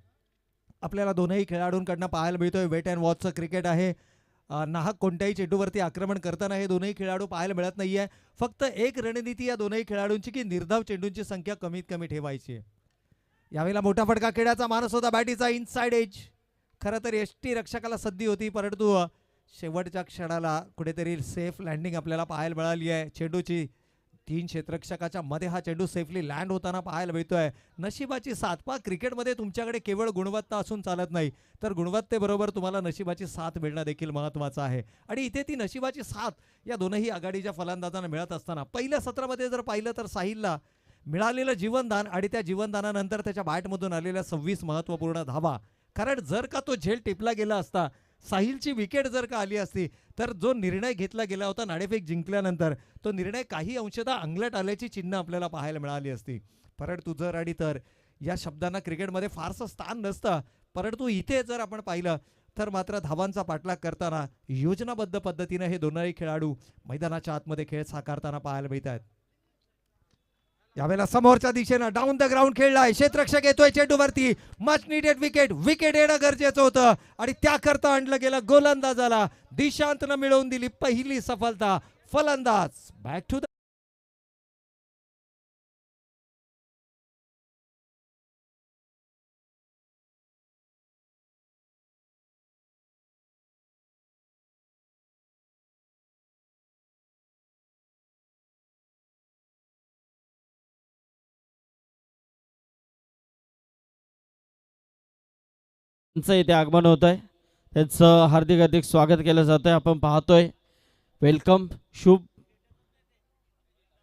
आपल्याला दोनही खेळाडूंकडनं पाहायला मिळतोय. वेट अँड वॉचचं क्रिकेट आहे. नाहक कोणत्याही चेंडूवरती आक्रमण करताना हे दोनही खेळाडू पाहायला मिळत नाहीये. फक्त एक रणनीती या दोनही खेळाडूंची की निर्धाव चेंडूंची संख्या कमीत कमी ठेवायची आहे. यावेळेला मोठा फटका खेळाचा मानस होता. बॅटीचा इनसाइड एज. खरं तर यष्टी रक्षकाला सद्दी होती, परंतु शेवटच्या क्षणाला कुठेतरी सेफ लँडिंग आपल्याला पाहायला मिळाली आहे. चेंडूची 3 क्षेत्ररक्षकाच्या मध्ये हा चेंडू सेफली लँड होताना पाहायला मिळतोय. नशिबाची साथ. पहा क्रिकेटमध्ये तुमच्याकडे केवळ गुणवत्ता असून चालत नाही, तर गुणवत्तेबरोबर तुम्हाला नशिबाची साथ मिळणं देखील महत्त्वाचं आहे. आणि इथे ती नशिबाची साथ या दोनही आघाडीच्या फलंदाजांना मिळत असताना पहिल्या सत्रामध्ये जर पाहिलं तर साहिलला मिळालेलं जीवनदान आणि त्या जीवनदानानंतर त्याच्या बॅटमधून आलेल्या 26 महत्त्वपूर्ण धावा. कारण जर का तो झेल टिपला गेला असता, साहिलची विकेट जर का आली असती, तर जो निर्णय घेतला गेला होता नाणेफेक जिंकल्यानंतर, तो निर्णय काही अंशतः अंगलट आल्याची चिन्ह आपल्याला पाहायला मिळाली असती. परंतु जर आणि तर या शब्दांना क्रिकेटमध्ये फारसं स्थान नसतं. परंतु इथे जर आपण पाहिलं तर मात्र धावांचा पाठलाग करताना योजनाबद्ध पद्धतीने हे दोनही खेळाडू मैदानाच्या आतमध्ये खेळ साकारताना पाहायला मिळत आहेत. यावेळेला समोरच्या दिशेनं डाऊन द ग्राउंड खेळलाय. क्षेत्ररक्षक येतोय चेंडूवरती. Much needed wicket. विकेट येणं गरजेचं होतं आणि त्याकरता आणलं गेलं गोलंदाजाला. दिशांतनं मिळवून दिली पहिली सफलता. फलंदाज बॅक टू द इथे आगमन होत आहे. त्यांचं हार्दिक हार्दिक स्वागत केलं जात आहे. आपण पाहतोय वेलकम शुभ.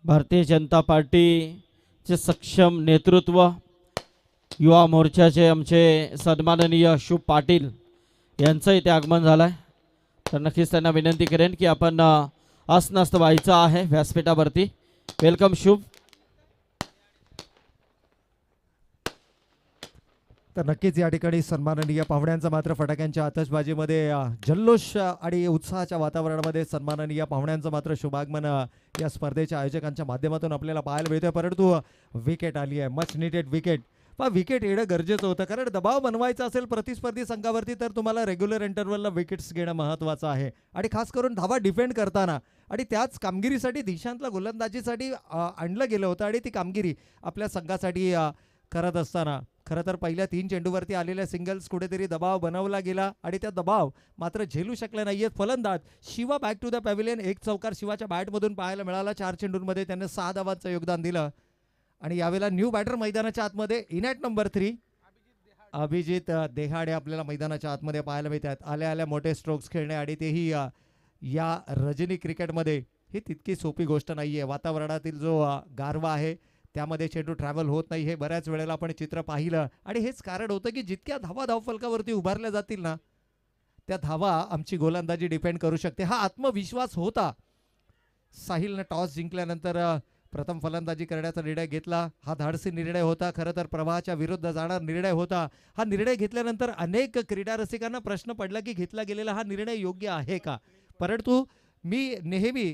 भारतीय जनता पार्टीचे सक्षम नेतृत्व, युवा मोर्चाचे आमचे सन्माननीय शुभ पाटील यांचं इथे आगमन झालं आहे. तर नक्कीच त्यांना विनंती करेन की आपण अस्वस्थ व्हायचं आहे व्यासपीठावरती. वेलकम शुभ. तर नक्कीच या ठिकाणी सन्माननीय पाहुण्यांचा मात्र फटाक्यांच्या आतषबाजीमध्ये जल्लोष आणि उत्साहाच्या वातावरणामध्ये सन्माननीय पाहुण्यांचं मात्र शुभागमन या स्पर्धेच्या आयोजकांच्या माध्यमातून आपल्याला पाहायला मिळतोय. परंतु विकेट आली आहे. Much needed wicket. पण विकेट येणं गरजेचं होतं, कारण दबाव बनवायचा असेल प्रतिस्पर्धी संघावरती तर तुम्हाला रेग्युलर इंटरव्हलला विकेट्स घेणं महत्त्वाचं आहे. आणि खास करून धावा डिफेंड करताना आणि त्याच कामगिरीसाठी दिशांतला गोलंदाजीसाठी आणलं गेलं होतं. आणि ती कामगिरी आपल्या संघासाठी करत असताना खरं तर पहिल्या 3 चेंडूवरती आलेल्या सिंगल्स कुठेतरी दबाव बनवला गेला आणि त्या दबाव मात्र झेलू शकले नाहीयेत. फलंदाज Shiva back to the pavilion. एक चौकार शिवाच्या बॅटमधून पाहायला मिळाला. 4 चेंडूंमध्ये त्याने 6 धावांचं योगदान दिलं. आणि यावेळेला न्यू बॅटर मैदानाच्या आतमध्ये in at number 3 Abhijit Dehade आपल्याला मैदानाच्या आतमध्ये पाहायला मिळतात. आल्या आल्या मोठे स्ट्रोक्स खेळणे आणि तेही या रजनी क्रिकेटमध्ये ही तितकी सोपी गोष्ट नाहीये. वातावरणातील जो गारवा आहे त्यामध्ये चेंडू ट्रॅव्हल होत नाही, हे बऱ्याच वेळेला आपण चित्र पाहिलं. आणि हेच कारण होतं की जितक्या धावा धावफलकावरती उभारल्या जातील ना, त्या धावा आमची गोलंदाजी डिपेंड करू शकते. हा आत्मविश्वास होता. साहिलने टॉस जिंकल्यानंतर प्रथम फलंदाजी करण्याचा निर्णय घेतला. हा धाडसी निर्णय होता. खरं तर प्रवाहाच्या विरुद्ध जाणारा निर्णय होता. हा निर्णय घेतल्यानंतर अनेक क्रीडा रसिकांना प्रश्न पडला की घेतला गेलेला हा निर्णय योग्य आहे का. परंतु मी नेहमी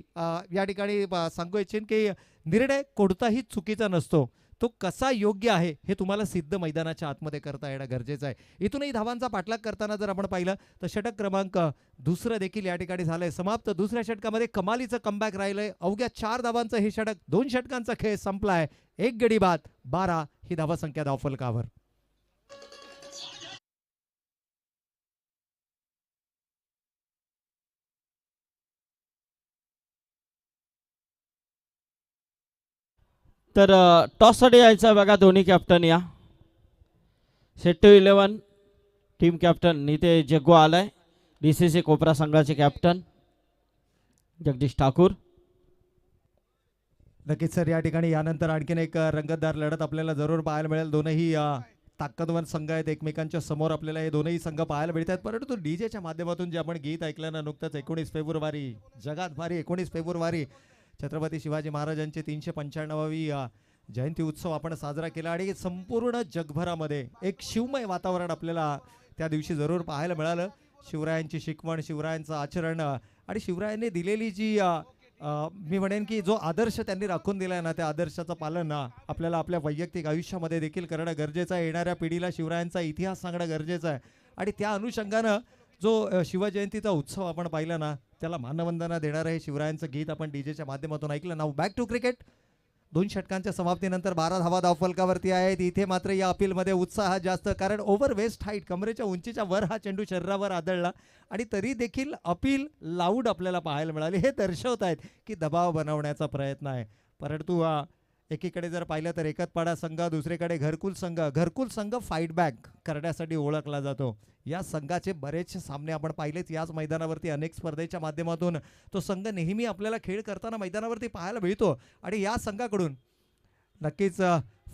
या ठिकाणी सांगू इच्छिन की निर्णय कोणताही चुकीचा नसतो. तो कसा योग्य आहे हे तुम्हाला सिद्ध मैदानाच्या आतमध्ये करता येणं गरजेचं आहे. इथूनही धावांचा पाठलाग करताना जर आपण पाहिलं तर षटक क्रमांक 2 देखील या ठिकाणी झालंय समाप्त. दुसऱ्या षटकामध्ये कमालीचं कमबॅक राहिलंय. अवघ्या 4 धावांचं हे षटक 2 षटकांचा खेळ संपलाय. 1 गडी बाद 12 ही धावसंख्या धावफलकावर. तर टॉससाठी यायचा बघा दोन्ही कॅप्टन या. शेट्टू 11 टीम कॅप्टन इथे जग्गू आलाय, DCC कोपरा संघाचे कॅप्टन. जगदीश ठाकूर. नक्कीच सर, या ठिकाणी यानंतर आणखीन एक रंगतदार लढत आपल्याला जरूर पाहायला मिळेल. दोनही ताकदवान संघ आहेत एकमेकांच्या समोर. आपल्याला हे दोनही संघ पाहायला मिळतात. परंतु डीजेच्या माध्यमातून जे आपण गीत ऐकलं ना नुकतंच, 19 फेब्रुवारी जगात भारी, 19 फेब्रुवारी छत्रपती शिवाजी महाराजांची 395वी जयंती उत्सव आपण साजरा केला आणि संपूर्ण जगभरामध्ये एक शिवमय वातावरण आपल्याला त्या दिवशी जरूर पाहायला मिळालं. शिवरायांची शिकवण, शिवरायांचं आचरण आणि शिवरायांनी दिलेली जी मी म्हणेन की जो आदर्श त्यांनी राखून दिला आहे ना, त्या आदर्शाचं पालन आपल्याला आपल्या वैयक्तिक आयुष्यामध्ये देखील करणं गरजेचं आहे. येणाऱ्या पिढीला शिवरायांचा इतिहास सांगणं गरजेचं आहे आणि त्या अनुषंगानं जो शिवजयंतीचा उत्सव आपण पाहिला ना, त्याला मानवंदना देणारं हे शिवरायांचं गीत आपण डीजेच्या माध्यमातून ऐकलं. Now back to cricket. 2 षटकांच्या समाप्तीनंतर 12 धावा धावफलकावरती आहेत. इथे मात्र या अपीलमध्ये उत्साह जास्त, कारण ओव्हर वेस्ट हाईट, कमरेच्या उंचीच्या वर हा चेंडू शरीरावर आदळला आणि तरी देखील अपील लाऊड आपल्याला पाहायला मिळाले. हे दर्शवत आहेत की दबाव बनवण्याचा प्रयत्न आहे. परंतु एकीकडे जर पाहिलं तर एकतपाडा संघ, दुसरीकडे घरकुल संघ. घरकुल संघ फाईट बॅक करण्यासाठी ओळखला जातो. या संघाचे बरेचसे सामने आपण पाहिलेच याच मैदानावरती. अनेक स्पर्धेच्या माध्यमातून तो संघ नेहमी आपल्याला खेळ करताना मैदानावरती पाहायला मिळतो आणि या संघाकडून नक्कीच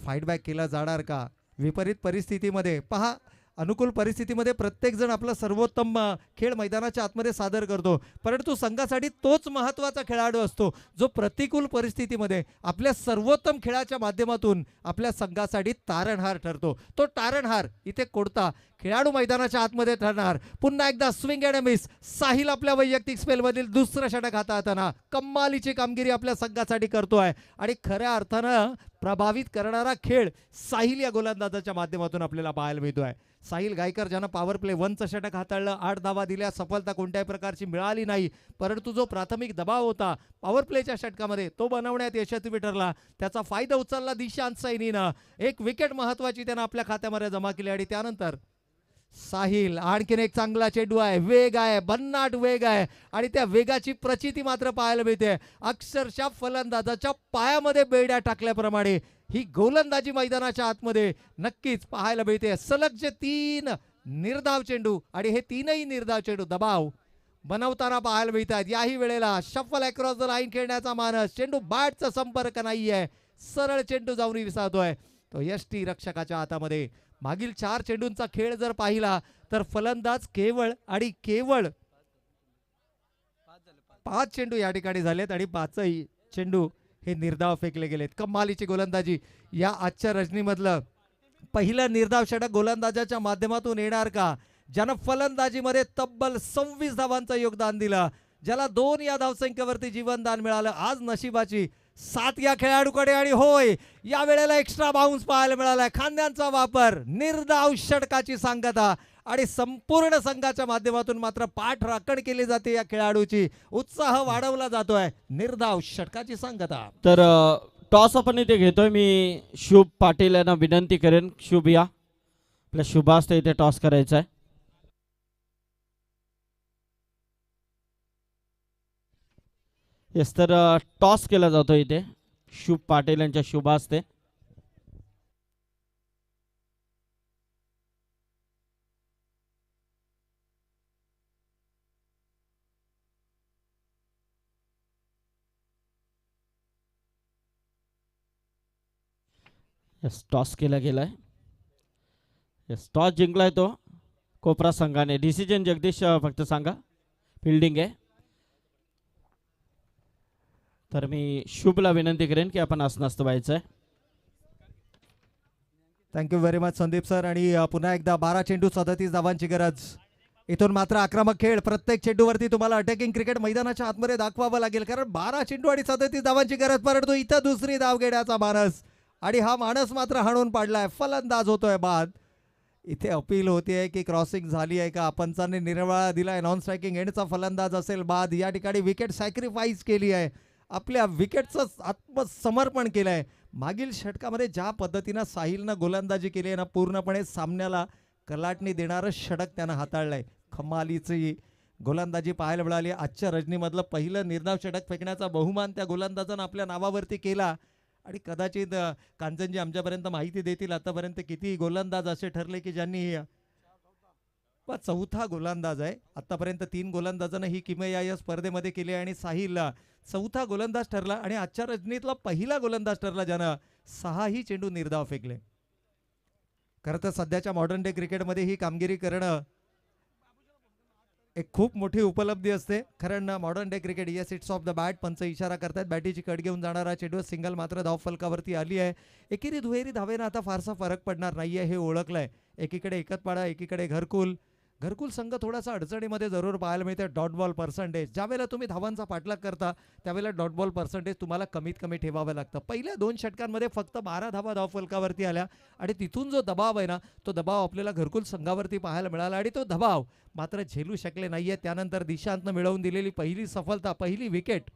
फाईट बॅक केला जाणार का? विपरीत परिस्थितीमध्ये पहा, अनुकूल परिस्थितीमध्ये प्रत्येकजण आपला सर्वोत्तम खेळ मैदानाच्या आतमध्ये सादर करतो, परंतु संघासाठी तोच महत्त्वाचा खेळाडू असतो जो प्रतिकूल परिस्थितीमध्ये आपल्या सर्वोत्तम खेळाच्या माध्यमातून आपल्या संघासाठी तारणहार ठरतो. तो तारणहार इथे कोणता खेळाडू मैदानाच्या आतमध्ये ठरणार. पुन्हा एकदा स्विंग अँड मिस. साहिल आपल्या वैयक्तिक स्पेलमधील दुसरं षटक हाताळताना कमालीची कामगिरी आपल्या संघासाठी करतोय आणि खऱ्या अर्थानं प्रभावित करणारा खेळ साहिल या गोलंदाजाच्या माध्यमातून आपल्याला पाहायला मिळतोय. साहिल गायकर ज्यानं पॉवर प्ले 1चं षटक हाताळलं, 8 धावा दिल्या, सफलता कोणत्याही प्रकारची मिळाली नाही, परंतु जो प्राथमिक दबाव होता पॉवर प्लेच्या षटकामध्ये तो बनवण्यात यशस्वी ठरला. त्याचा फायदा उचलला दिशांत सैनीनं. एक विकेट महत्वाची त्यानं आपल्या खात्यामध्ये जमा केली आणि त्यानंतर साहिल आणखीन एक चांगला चेंडू आहे, वेग आहे, भन्नाट वेग आहे आणि त्या वेगाची प्रचिती मात्र पाहायला मिळते. अक्षरशः फलंदाजाच्या पायामध्ये बेड्या टाकल्याप्रमाणे ही गोलंदाजी मैदानाच्या आतमध्ये नक्कीच पाहायला मिळते. सलग जे 3 निर्धाव चेंडू आणि हे 3ही निर्धाव चेंडू दबाव बनवताना पाहायला मिळतात. याही वेळेला शफल अक्रॉस द लाईन खेळण्याचा मानस. चेंडू बॅटचा संपर्क नाहीये, सरळ चेंडू जाऊन विसावतोय तो यष्टी रक्षकाच्या हातामध्ये. मागील 4 चेंडूंचा खेळ जर पाहिला तर फलंदाज केवळ आणि केवळ 5 चेंडू या ठिकाणी झालेत आणि 5ही चेंडू हे निर्धाव फेकले गेलेत. कमालीची गोलंदाजी. या आजच्या रजनीमधलं पहिलं निर्धाव षटक गोलंदाजाच्या माध्यमातून येणार का? ज्यानं फलंदाजीमध्ये तब्बल 26 धावांचं योगदान दिलं, ज्याला 2 या धावसंख्येवरती जीवनदान मिळालं. आज नशिबाची 7 या खेळाडूकडे आणि होय या वेळेला एक्स्ट्रा बाउन्स पाहायला मिळालाय. खांद्यांचा वापर, निर्धाव षटकाची सांगता आणि संपूर्ण संघाच्या माध्यमातून मात्र पाठ राखण केली जाते. या खेळाडूची उत्साह वाढवला जातोय. निर्धाव षटकाची सांगता. तर टॉस आपण इथे घेतोय. मी शुभ पाटील यांना विनंती करेन, शुभ या, आपल्या शुभास इथे टॉस करायचा आहे. येस, तर टॉस केला जातो इथे शुभ पाटील यांच्या शुभ हस्ते. येस, टॉस केला गेलाय. येस, टॉस जिंकलाय तो कोपरा संघाने. डिसिजन जगदीश फक्त सांगा. फिल्डिंग आहे. तर मी शुभला विनंती करेन की आपण आसनस्थ व्हायचं आहे. Thank you very much Sandeep sir. आणि पुन्हा एकदा 12 चेंडू 37 धावांची गरज. इथून मात्र आक्रमक खेळ. प्रत्येक चेंडूवरती तुम्हाला अटॅकिंग क्रिकेट मैदानाच्या आतमध्ये दाखवावं लागेल, कारण 12 चेंडू आणि 37 धावांची गरज. परंतु इथं दुसरी धाव घेण्याचा मानस आणि हा मानस मात्र हाणून पाडलाय. फलंदाज होतोय बाद. इथे अपील होतीये की क्रॉसिंग झाली आहे का? पंचांनी निर्वाळा दिलाय. नॉन स्ट्रायकिंग एंडचा फलंदाज असेल बाद. या ठिकाणी विकेट सॅक्रिफाईस केली आहे, आपल्या विकेटचं आत्मसमर्पण केलं आहे. मागील षटकामध्ये ज्या पद्धतीनं साहिलनं गोलंदाजी केली आहे ना, पूर्णपणे सामन्याला कलाटणी देणारं षटक त्यानं हाताळलंय. कमालीची गोलंदाजी पाहायला मिळाली. आजच्या रजनीमधलं पहिलं निर्धाव षटक फेकण्याचा बहुमान त्या गोलंदाजानं आपल्या नावावरती केला आणि कदाचित कांचनजी आमच्यापर्यंत माहिती देतील आतापर्यंत किती गोलंदाज असे ठरले की ज्यांनी चौथा गोलंदाज आहे. आतापर्यंत 3 गोलंदाजांना ही किमया या स्पर्धेमध्ये केली आणि साहिल चौथा गोलंदाज ठरला आणि आजच्या रजनीतला पहिला गोलंदाज ठरला ज्यानं 6ही चेंडू निर्धाव फेकले. खरं तर सध्याच्या मॉडर्न डे क्रिकेटमध्ये ही कामगिरी करणं एक खूप मोठी उपलब्धी असते. कारण modern day cricket yes it's off the bat, पंच इशारा करतात, बॅटीची कट घेऊन जाणारा चेंडू सिंगल मात्र धाव फलकावरती आली आहे. एकेरी दुहेरी धावेनं आता फारसा फरक पडणार नाहीये हे ओळखलंय. एकीकडे एकतपाडा, एकीकडे घरकुल. घरकुल संघ थोडासा अडचणीमध्ये जरूर पाहायला मिळते. डॉट बॉल पर्सेंटेज ज्यावेळेला तुम्ही धावांचा पाठलाग करता त्यावेळेला डॉट बॉल पर्सेंटेज तुम्हाला कमीत कमी ठेवावं लागतं. पहिल्या 2 षटकांमध्ये फक्त 12 धावा धाव फलकावरती आल्या आणि तिथून जो दबाव आहे ना तो दबाव आपल्याला घरकुल संघावरती पाहायला मिळाला आणि तो दबाव मात्र झेलू शकले नाहीये. त्यानंतर दिशांतनं मिळवून दिलेली पहिली सफलता, पहिली विकेट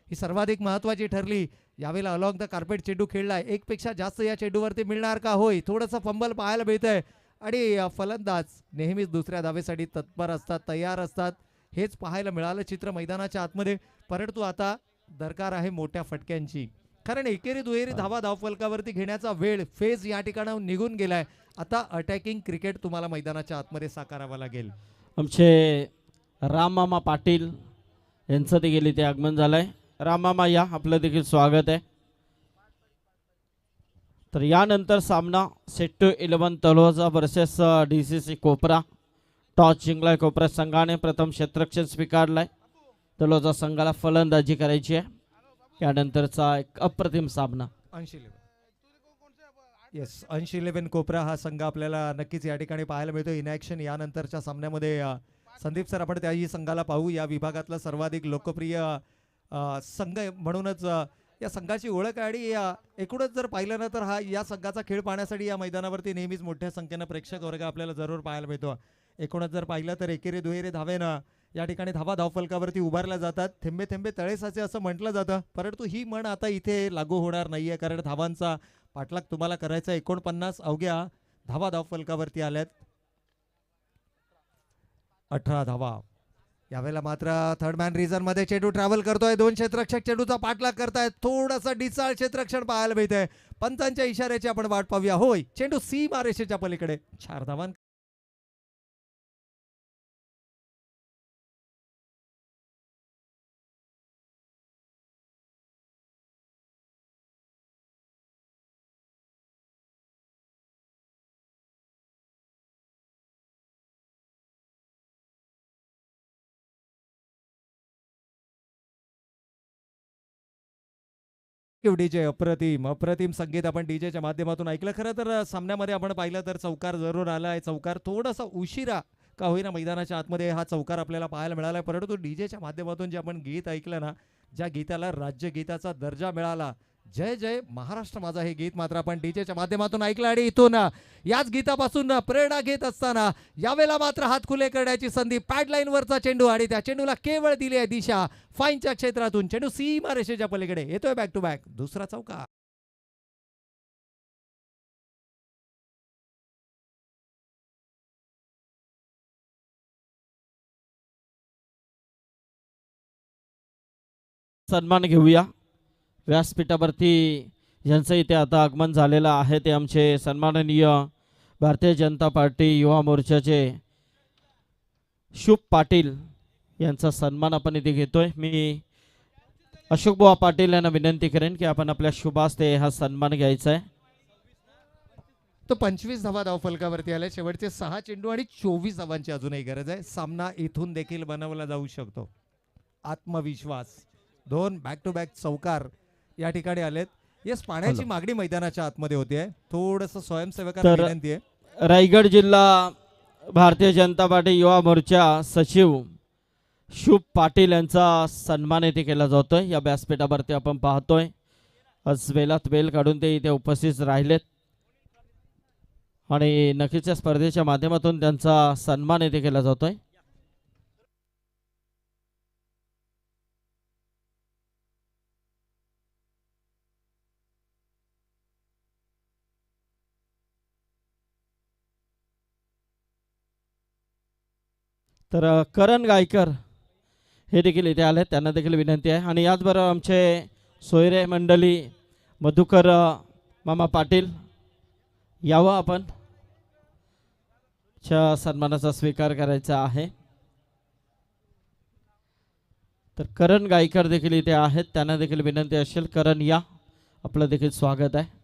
ही सर्वाधिक महत्त्वाची ठरली. यावेळेला अलॉंग द कार्पेट चेंडू खेळलाय. एकपेक्षा जास्त या चेंडूवरती मिळणार का होय, थोडंसं फंबल पाहायला मिळतंय आणि फलंदाज नेहमीच दुसऱ्या धावेसाठी तत्पर असतात, तयार असतात. हेच पाहायला मिळालं चित्र मैदानाच्या आतमध्ये. परंतु आता दरकार आहे मोठ्या फटक्यांची, कारण एकेरी दुहेरी धावा धावफलकावरती घेण्याचा वेळ फेज या ठिकाणाहून निघून गेलाय. आता अटॅकिंग क्रिकेट तुम्हाला मैदानाच्या आतमध्ये साकारावं लागेल. आमचे राममामा पाटील यांचं देखील इथे आगमन झालंय. राममामा या, आपलं देखील स्वागत आहे. तर यानंतर सामना sector 11 Taloja versus DCC Kopra. Toss जिंकलाय कोपरा संघाने, प्रथम क्षेत्ररक्षण स्वीकारलाय. तलोजा संघाला फलंदाजी करायची आहे. यानंतरचा एक अप्रतिम सामना. 80-11 कोपरा हा संघ आपल्याला नक्कीच या ठिकाणी पाहायला मिळतो इन ॲक्शन. यानंतरच्या सामन्यामध्ये संदीप सर आपण त्याही संघाला पाहू. या विभागातला सर्वाधिक लोकप्रिय संघ म्हणूनच या संघाची ओळख आहे आणि एकूणच जर पाहिलं ना तर हा या संघाचा खेळ पाहण्यासाठी या मैदानावरती नेहमीच मोठ्या संख्येनं प्रेक्षक वर्ग आपल्याला जरूर पाहायला मिळतो. एकूणच जर पाहिलं तर एकेरी दुहेरी धावेनं या ठिकाणी धावा धावफलकावरती उभारल्या जातात. थेंबे थेंबे तळे साचे असं म्हटलं जातं, परंतु ही म्हण आता इथे लागू होणार नाहीये, कारण धावांचा पाठलाग तुम्हाला करायचा. 49 अवघ्या धावा धावफलकावरती आल्यात, 18 धावा. यावेळेला मात्र थर्ड मॅन रिझन मध्ये चेंडू ट्रॅव्हल करतोय. 2 क्षेत्ररक्षक चेंडूचा पाठलाग करतायत. थोडासा डिसाळ क्षेत्ररक्षण पाहायला मिळतंय. पंचांच्या इशाऱ्याची आपण वाट पाहूया. होय, चेंडू सीमा रेषेच्या पलीकडे. 4 धावां. डीजे अप्रतिम अप्रतिम संगीत आपण डीजेच्या माध्यमातून ऐकलं. खरं तर सामन्यामध्ये आपण पाहिलं तर चौकार जरूर आलाय. चौकार थोडासा उशिरा का होईना मैदानाच्या आतमध्ये हा चौकार आपल्याला पाहायला मिळालाय, परंतु डीजेच्या माध्यमातून जे आपण गीत ऐकलं ना, ज्या गीताला राज्य गीताचा दर्जा मिळाला, जय जय महाराष्ट्र माझा, हे गीत मात्र आपण डीजेच्या माध्यमातून ऐकलं. आणि इथून याच गीतापासून प्रेरणा घेत असताना यावेळेला मात्र हात खुले करण्याची संधी. पॅडलाईन वरचा चेंडू आणि त्या चेंडूला केवळ दिली आहे दिशा फाईनच्या क्षेत्रातून. चेंडू सीमा रेषेच्या पलीकडे येतोय. बॅक टू बॅक दुसरा चौकार. सन्मान घेऊया. व्यासपीठावरती ज्यांचं इथे आता आगमन झालेलं आहे ते आमचे सन्माननीय भारतीय जनता पार्टी युवा मोर्चाचे शुभ पाटील यांचा सन्मान आपण इथे घेतोय. मी अशोक बुवा पाटील यांना विनंती करेन की आपण आपल्या शुभास्ते हा सन्मान घ्यायचा आहे. तो 25 धावा धावफलकावरती आल्या. शेवटचे 6 चेंडू आणि 24 धावांची अजूनही गरज आहे. सामना इथून देखील बनवला जाऊ शकतो. आत्मविश्वास. 2 बॅक टू बॅक चौकार या ठिकाणी आलेत. येस, पाण्याची मागणी मैदानाच्या आतमध्ये होते. थोडंसं स्वयंसेवकांना विनंती आहे. रायगड जिल्हा भारतीय जनता पार्टी युवा मोर्चा सचिव शुभ पाटील यांचा सन्मान येथे केला जातोय. या व्यासपीठावरती आपण पाहतोय आज वेळात वेळ काढून ते इथे उपस्थित राहिलेत आणि नक्कीच या स्पर्धेच्या माध्यमातून त्यांचा सन्मान येथे केला जातोय. तर करण गायकर हे देखील इथे आले, त्यांना देखील विनंती आहे. आणि याचबरोबर आमचे सोयरे मंडळी मधुकर मामा पाटील यावं आपण. च्या सन्मानाचा स्वीकार करायचा आहे. तर करण गायकर देखील इथे आहेत, त्यांना देखील विनंती असेल, करण या, आपलं देखील स्वागत आहे.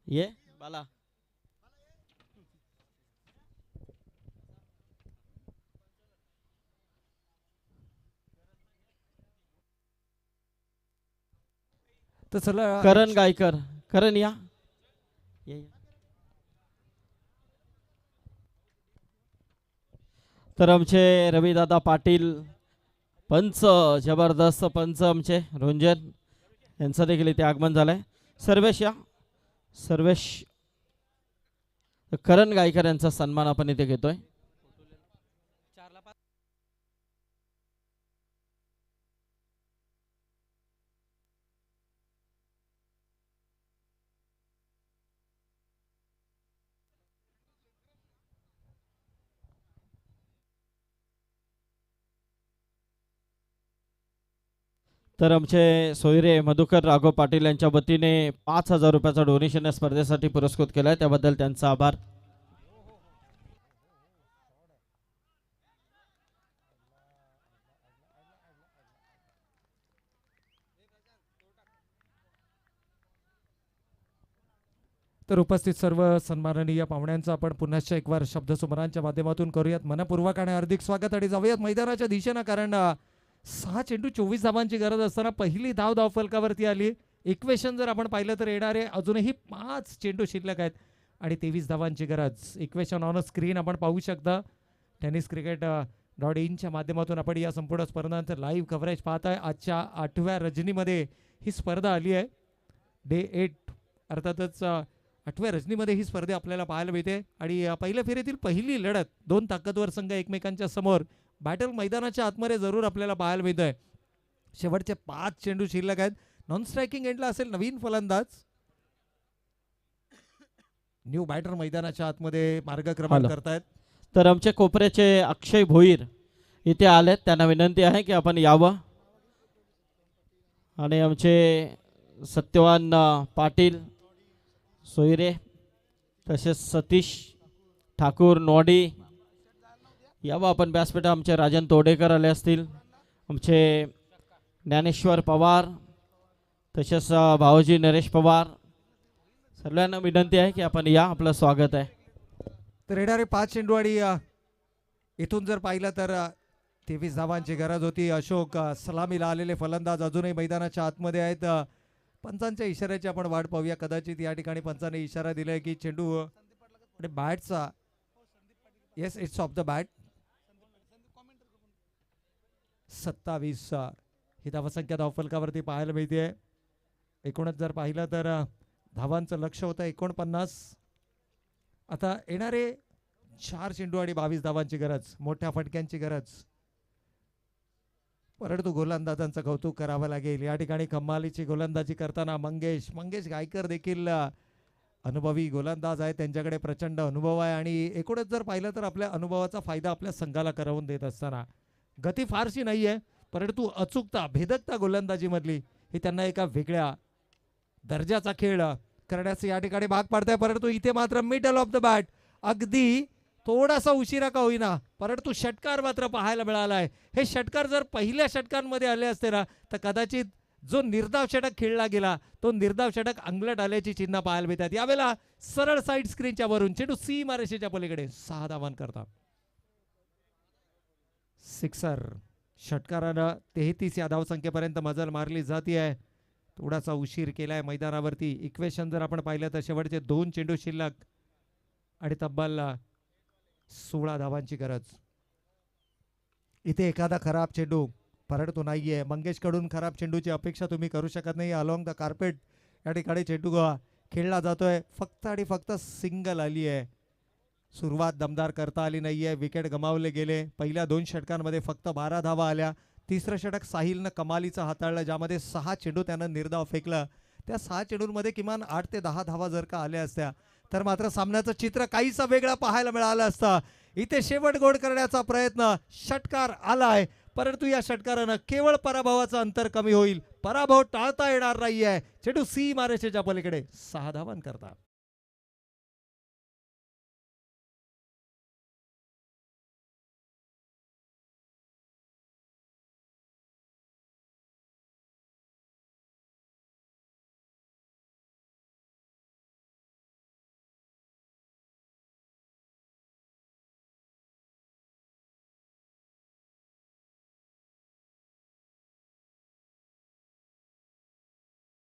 ये बाला. तर चला करण गायकर, करण या. ये. तर आमचे रविदादा पाटील पंच, जबरदस्त पंच आमचे रुंजन यांचं देखील इथे आगमन झालंय. सर्वेश या, सर्वेश. करण गायकर यांचा सन्मान आपण इथे घेतोय. तर आमचे सोयरे मधुकर राघव पाटील यांच्या वतीने 5,000 रुपयाचा डोनेशन या स्पर्धेसाठी पुरस्कृत केलाय, त्याबद्दल त्यांचा आभार. तर उपस्थित सर्व सन्माननीय पाहुण्यांचा आपण पुन्हा एक वार शब्दसुमरांच्या माध्यमातून करूयात मनपूर्वक आणि हार्दिक स्वागत आणि जाऊयात मैदानाच्या दिशेनं. कारण 6 चेंडू 24 धावांची गरज असताना पहिली धाव फलकावरती आली. इक्वेशन जर आपण पाहिलं तर येणारे अजूनही 5 चेंडू शिल्लक आहेत आणि 23 धावांची गरज. इक्वेशन ऑन स्क्रीन आपण पाहू शकता. टेनिस क्रिकेट .in माध्यमातून आपण या संपूर्ण स्पर्धांचं लाईव्ह कव्हरेज पाहत आहे. आजच्या 8व्या रजनीमध्ये ही स्पर्धा आली आहे. डे 8 अर्थातच 8व्या रजनीमध्ये ही स्पर्धा आपल्याला पाहायला मिळते आणि पहिल्या फेरीतील पहिली लढत 2 ताकदवर संघ एकमेकांच्या समोर बॅटल मैदानाच्या आतमध्ये जरूर आपल्याला पाहायला मिळत आहे. शेवटचे 5 चेंडू शिल्लक आहेत. नॉन स्ट्रायकिंग एंडला असेल नवीन फलंदाज. न्यू बॅटर मैदानाच्या आतमध्ये मार्गक्रमण करतायत. तर आमचे कोपऱ्याचे अक्षय भोईर इथे आलेत, त्यांना विनंती आहे की आपण यावं. आणि आमचे सत्यवान पाटील सोयरे, तसेच सतीश ठाकूर नोडी यावं आपण व्यासपीठा. आमचे राजन तोडेकर आले असतील, आमचे ज्ञानेश्वर पवार, तसेच भाऊजी नरेश पवार, सर्वांना विनंती आहे की आपण या, आपलं स्वागत आहे. तर येणारे 5 चेंडू आणि इथून जर पाहिलं तर 23 धावांची गरज होती. अशोक सलामीला आलेले फलंदाज अजूनही मैदानाच्या आतमध्ये आहेत. पंचांच्या इशाऱ्याची आपण वाट पाहूया. कदाचित या ठिकाणी पंचाने इशारा दिलाय की चेंडू आणि बॅटचा, yes it's off the bat. 27 ही धावसंख्या धावफलकावरती पाहायला मिळते. एकूणच जर पाहिलं तर धावांचं लक्ष होतं 49. आता येणारे 4 चेंडू आणि 22 धावांची गरज, मोठ्या फटक्यांची गरज. परंतु गोलंदाजांचं कौतुक करावं लागेल. या ठिकाणी कमालीची गोलंदाजी करताना मंगेश गायकर देखील अनुभवी गोलंदाज आहे. त्यांच्याकडे प्रचंड अनुभव आहे आणि एकूणच जर पाहिलं तर आपल्या अनुभवाचा फायदा आपल्या संघाला करवून देत असताना गती फारशी नाही आहे, परंतु अचूकता, भेदकता गोलंदाजीमधली ही त्यांना एका वेगळ्या दर्जाचा खेळ करण्यास या ठिकाणी भाग पाडताय. परंतु इथे मात्र मिडल ऑफ द बॅट, अगदी थोडासा उशिरा का होईना परंतु षटकार मात्र पाहायला मिळाला आहे. हे षटकार जर पहिल्या षटकांमध्ये आले असते ना तर कदाचित जो निर्धाव षटक खेळला गेला तो निर्धाव षटक अंगलट आल्याची चिन्ह पाहायला मिळतात. यावेळेला सरळ साईड स्क्रीनच्या वरून चेंडू सीमारेषेच्या पलीकडे 6 धावांकरता सिक्सर. षटकारानं 33 या धावसंख्येपर्यंत मजल मारली जाती आहे. थोडासा उशीर केलाय मैदानावरती. इक्वेशन जर आपण पाहिलं तर शेवटचे 2 चेंडू शिल्लक आणि तब्बल 16 धावांची गरज. इथे एखादा खराब चेंडू परंतु नाहीये. मंगेशकडून खराब चेंडूची अपेक्षा तुम्ही करू शकत नाही. अलॉंग द कार्पेट या ठिकाणी चेंडू खेळला जातोय. फक्त आणि फक्त सिंगल आली आहे. सुरुवात दमदार करता आली नाहीये. विकेट गमावले गेले. पहिल्या 2 षटकांमध्ये फक्त 12 धावा आल्या. तिसरं षटक साहिलनं कमालीचं हाताळलं, ज्यामध्ये 6 चेंडू त्यानं निर्धाव फेकला. त्या 6 चेंडूंमध्ये किमान 8 ते 10 धावा जर का आल्या असत्या तर मात्र सामन्याचं चित्र काहीसं वेगळं पाहायला मिळालं असतं. इथे शेवट गोड करण्याचा प्रयत्न, षटकार आलाय, परंतु या षटकारानं केवळ पराभवाचं अंतर कमी होईल. पराभव टाळता येणार नाहीये. चेंडू सी मारेच्या पलीकडे 6 धावांकरता.